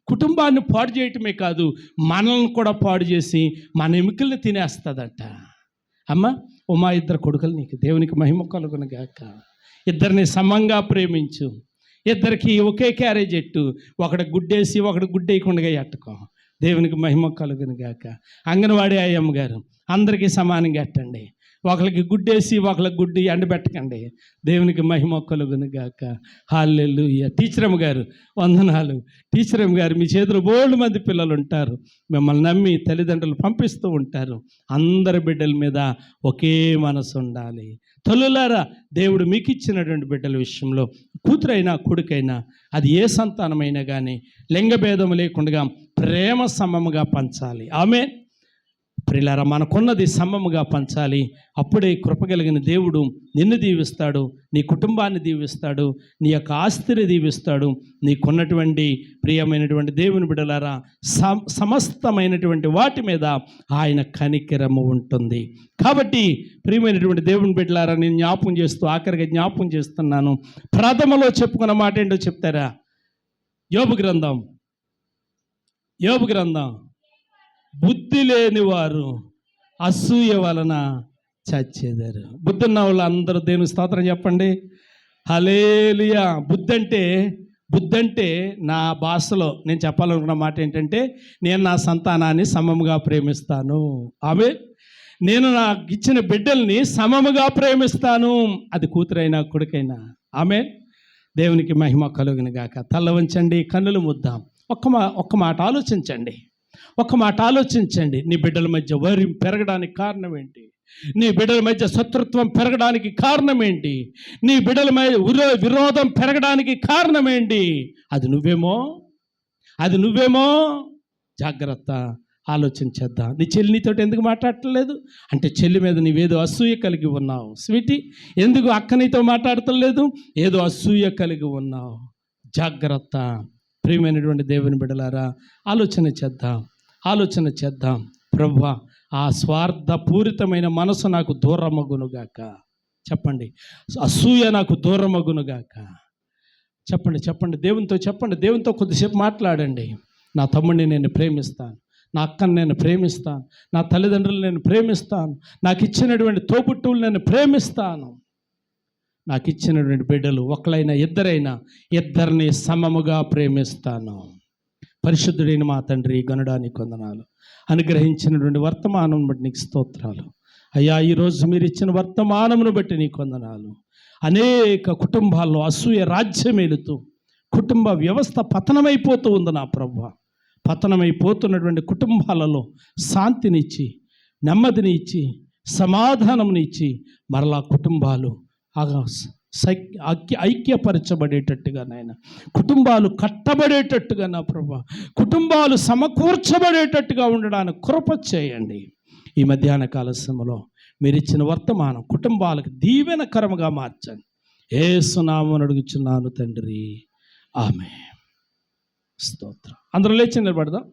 A: కుటుంబాన్ని పాడు చేయటమే కాదు, మనల్ని కూడా పాడు చేసి మన ఎముకల్ని తినేస్తుందట. అమ్మ, మా ఇద్దరు కొడుకులు నీకు దేవునికి మహిమ కలుగును గాక. ఇద్దరిని సమంగా ప్రేమించు. ఇద్దరికి ఒకే క్యారేజ్ ఎట్టు, ఒకటి గుడ్డేసి ఒకటి గుడ్డేయకుండా ఎట్టుకో. దేవునికి మహిమ కలుగును గాక. అంగన్వాడీ అయ్యమ్మ గారు అందరికీ సమానంగా ఎట్టండి. ఒకరికి గుడ్డేసి ఒకరికి గుడ్డి ఎండబెట్టకండి. దేవునికి మహిమ కలుగును గాక. హల్లెలూయా. టీచరమ్మ గారు వందనాలు. టీచరమ్మ గారు మీ చేతిలో బోల్డ్ మంది పిల్లలు ఉంటారు, మిమ్మల్ని నమ్మి తల్లిదండ్రులు పంపిస్తూ ఉంటారు. అందరి బిడ్డల మీద ఒకే మనసు ఉండాలి. తల్లులారా, దేవుడు మీకు ఇచ్చినటువంటి బిడ్డల విషయంలో కూతురైనా కొడుకైనా అది ఏ సంతానమైనా కానీ లింగభేదం లేకుండా ప్రేమ సమముగా పంచాలి. ఆమేన్. ప్రియులారా, మనకున్నది సమముగా పంచాలి. అప్పుడే కృపగలిగిన దేవుడు నిన్ను దీవిస్తాడు, నీ కుటుంబాన్ని దీవిస్తాడు, నీ యొక్క ఆస్తిని దీవిస్తాడు. నీకున్నటువంటి ప్రియమైనటువంటి దేవుని బిడ్డలారా సమస్తమైనటువంటి వాటి మీద ఆయన కనికరము ఉంటుంది. కాబట్టి ప్రియమైనటువంటి దేవుని బిడ్డలారా, నేను జ్ఞాపకం చేస్తూ ఆఖరిగా జ్ఞాపకం చేస్తున్నాను. ప్రథమలో చెప్పుకున్న మాట ఏంటో చెప్తారా? యోబు గ్రంథం బుద్ధి లేని వారు అసూయ వలన చచ్చేదారు. బుద్ధి ఉన్న వాళ్ళు అందరూ దేవుని స్తోత్రం చెప్పండి. హల్లెలూయా. బుద్ధి అంటే నా భాషలో నేను చెప్పాలనుకున్న మాట ఏంటంటే, నేను నా సంతానాన్ని సమముగా ప్రేమిస్తాను. ఆమేన్. నేను నాకు ఇచ్చిన బిడ్డల్ని సమముగా ప్రేమిస్తాను. అది కూతురైనా కొడుకైనా. ఆమేన్. దేవునికి మహిమ కలుగును గాక. తల్ల వంచండి, కన్నులు ముద్దాం. ఒక్క మాట ఆలోచించండి. నీ బిడ్డల మధ్య వైరం పెరగడానికి కారణం ఏంటి? నీ బిడ్డల మధ్య శత్రుత్వం పెరగడానికి కారణం ఏంటి? నీ బిడ్డల మధ్య విరోధం పెరగడానికి కారణం ఏంటి? అది నువ్వేమో జాగ్రత్త, ఆలోచించేద్దాం. నీ చెల్లి నీతో ఎందుకు మాట్లాడటలేదు అంటే, చెల్లి మీద నీవేదో అసూయ కలిగి ఉన్నావు. స్వీటీ, ఎందుకు అక్క నీతో మాట్లాడతలేదు? ఏదో అసూయ కలిగి ఉన్నావు. జాగ్రత్త. ప్రియమైనటువంటి దేవుని బిడ్డలారా, ఆలోచన చేద్దాం. ప్రభువా, ఆ స్వార్థపూరితమైన మనసు నాకు దూరమగునుగాక. చెప్పండి, అసూయ నాకు దూరమగునుగాక. చెప్పండి దేవునితో కొద్దిసేపు మాట్లాడండి. నా తమ్ముడిని నేను ప్రేమిస్తాను, నా అక్కని నేను ప్రేమిస్తాను, నా తల్లిదండ్రులు నేను ప్రేమిస్తాను, నాకు ఇచ్చినటువంటి తోబుట్టువులు నేను ప్రేమిస్తాను, నాకు ఇచ్చినటువంటి బిడ్డలు ఒకరైనా ఇద్దరిని సమముగా ప్రేమిస్తాను. పరిశుద్ధుడైన మా తండ్రి, గనుడానికి వందనాలు. అనుగ్రహించినటువంటి వర్తమానం బట్టి నీకు స్తోత్రాలు అయ్యా. ఈరోజు మీరు ఇచ్చిన వర్తమానమును బట్టి నీకు వందనాలు. అనేక కుటుంబాల్లో అసూయ రాజ్యమేలుతూ కుటుంబ వ్యవస్థ పతనమైపోతూ ఉంది నా ప్రభువా. పతనమైపోతున్నటువంటి కుటుంబాలలో శాంతినిచ్చి, నెమ్మదిని ఇచ్చి, సమాధానంనిచ్చి, మరలా కుటుంబాలు ఐక్యపరచబడేటట్టుగా నాయన, కుటుంబాలు కట్టబడేటట్టుగా నా ప్రభువా, కుటుంబాలు సమకూర్చబడేటట్టుగా ఉండడానికి కృప చేయండి. ఈ మధ్యాహ్న కాల సమయంలో మీరు ఇచ్చిన వర్తమానం కుటుంబాలకు దీవెనకరముగా మార్చండి. యేసు నామమున అడుగుచున్నాను తండ్రి, ఆమేన్. స్తోత్రం. అందరూ లేచి నిలబడదాం.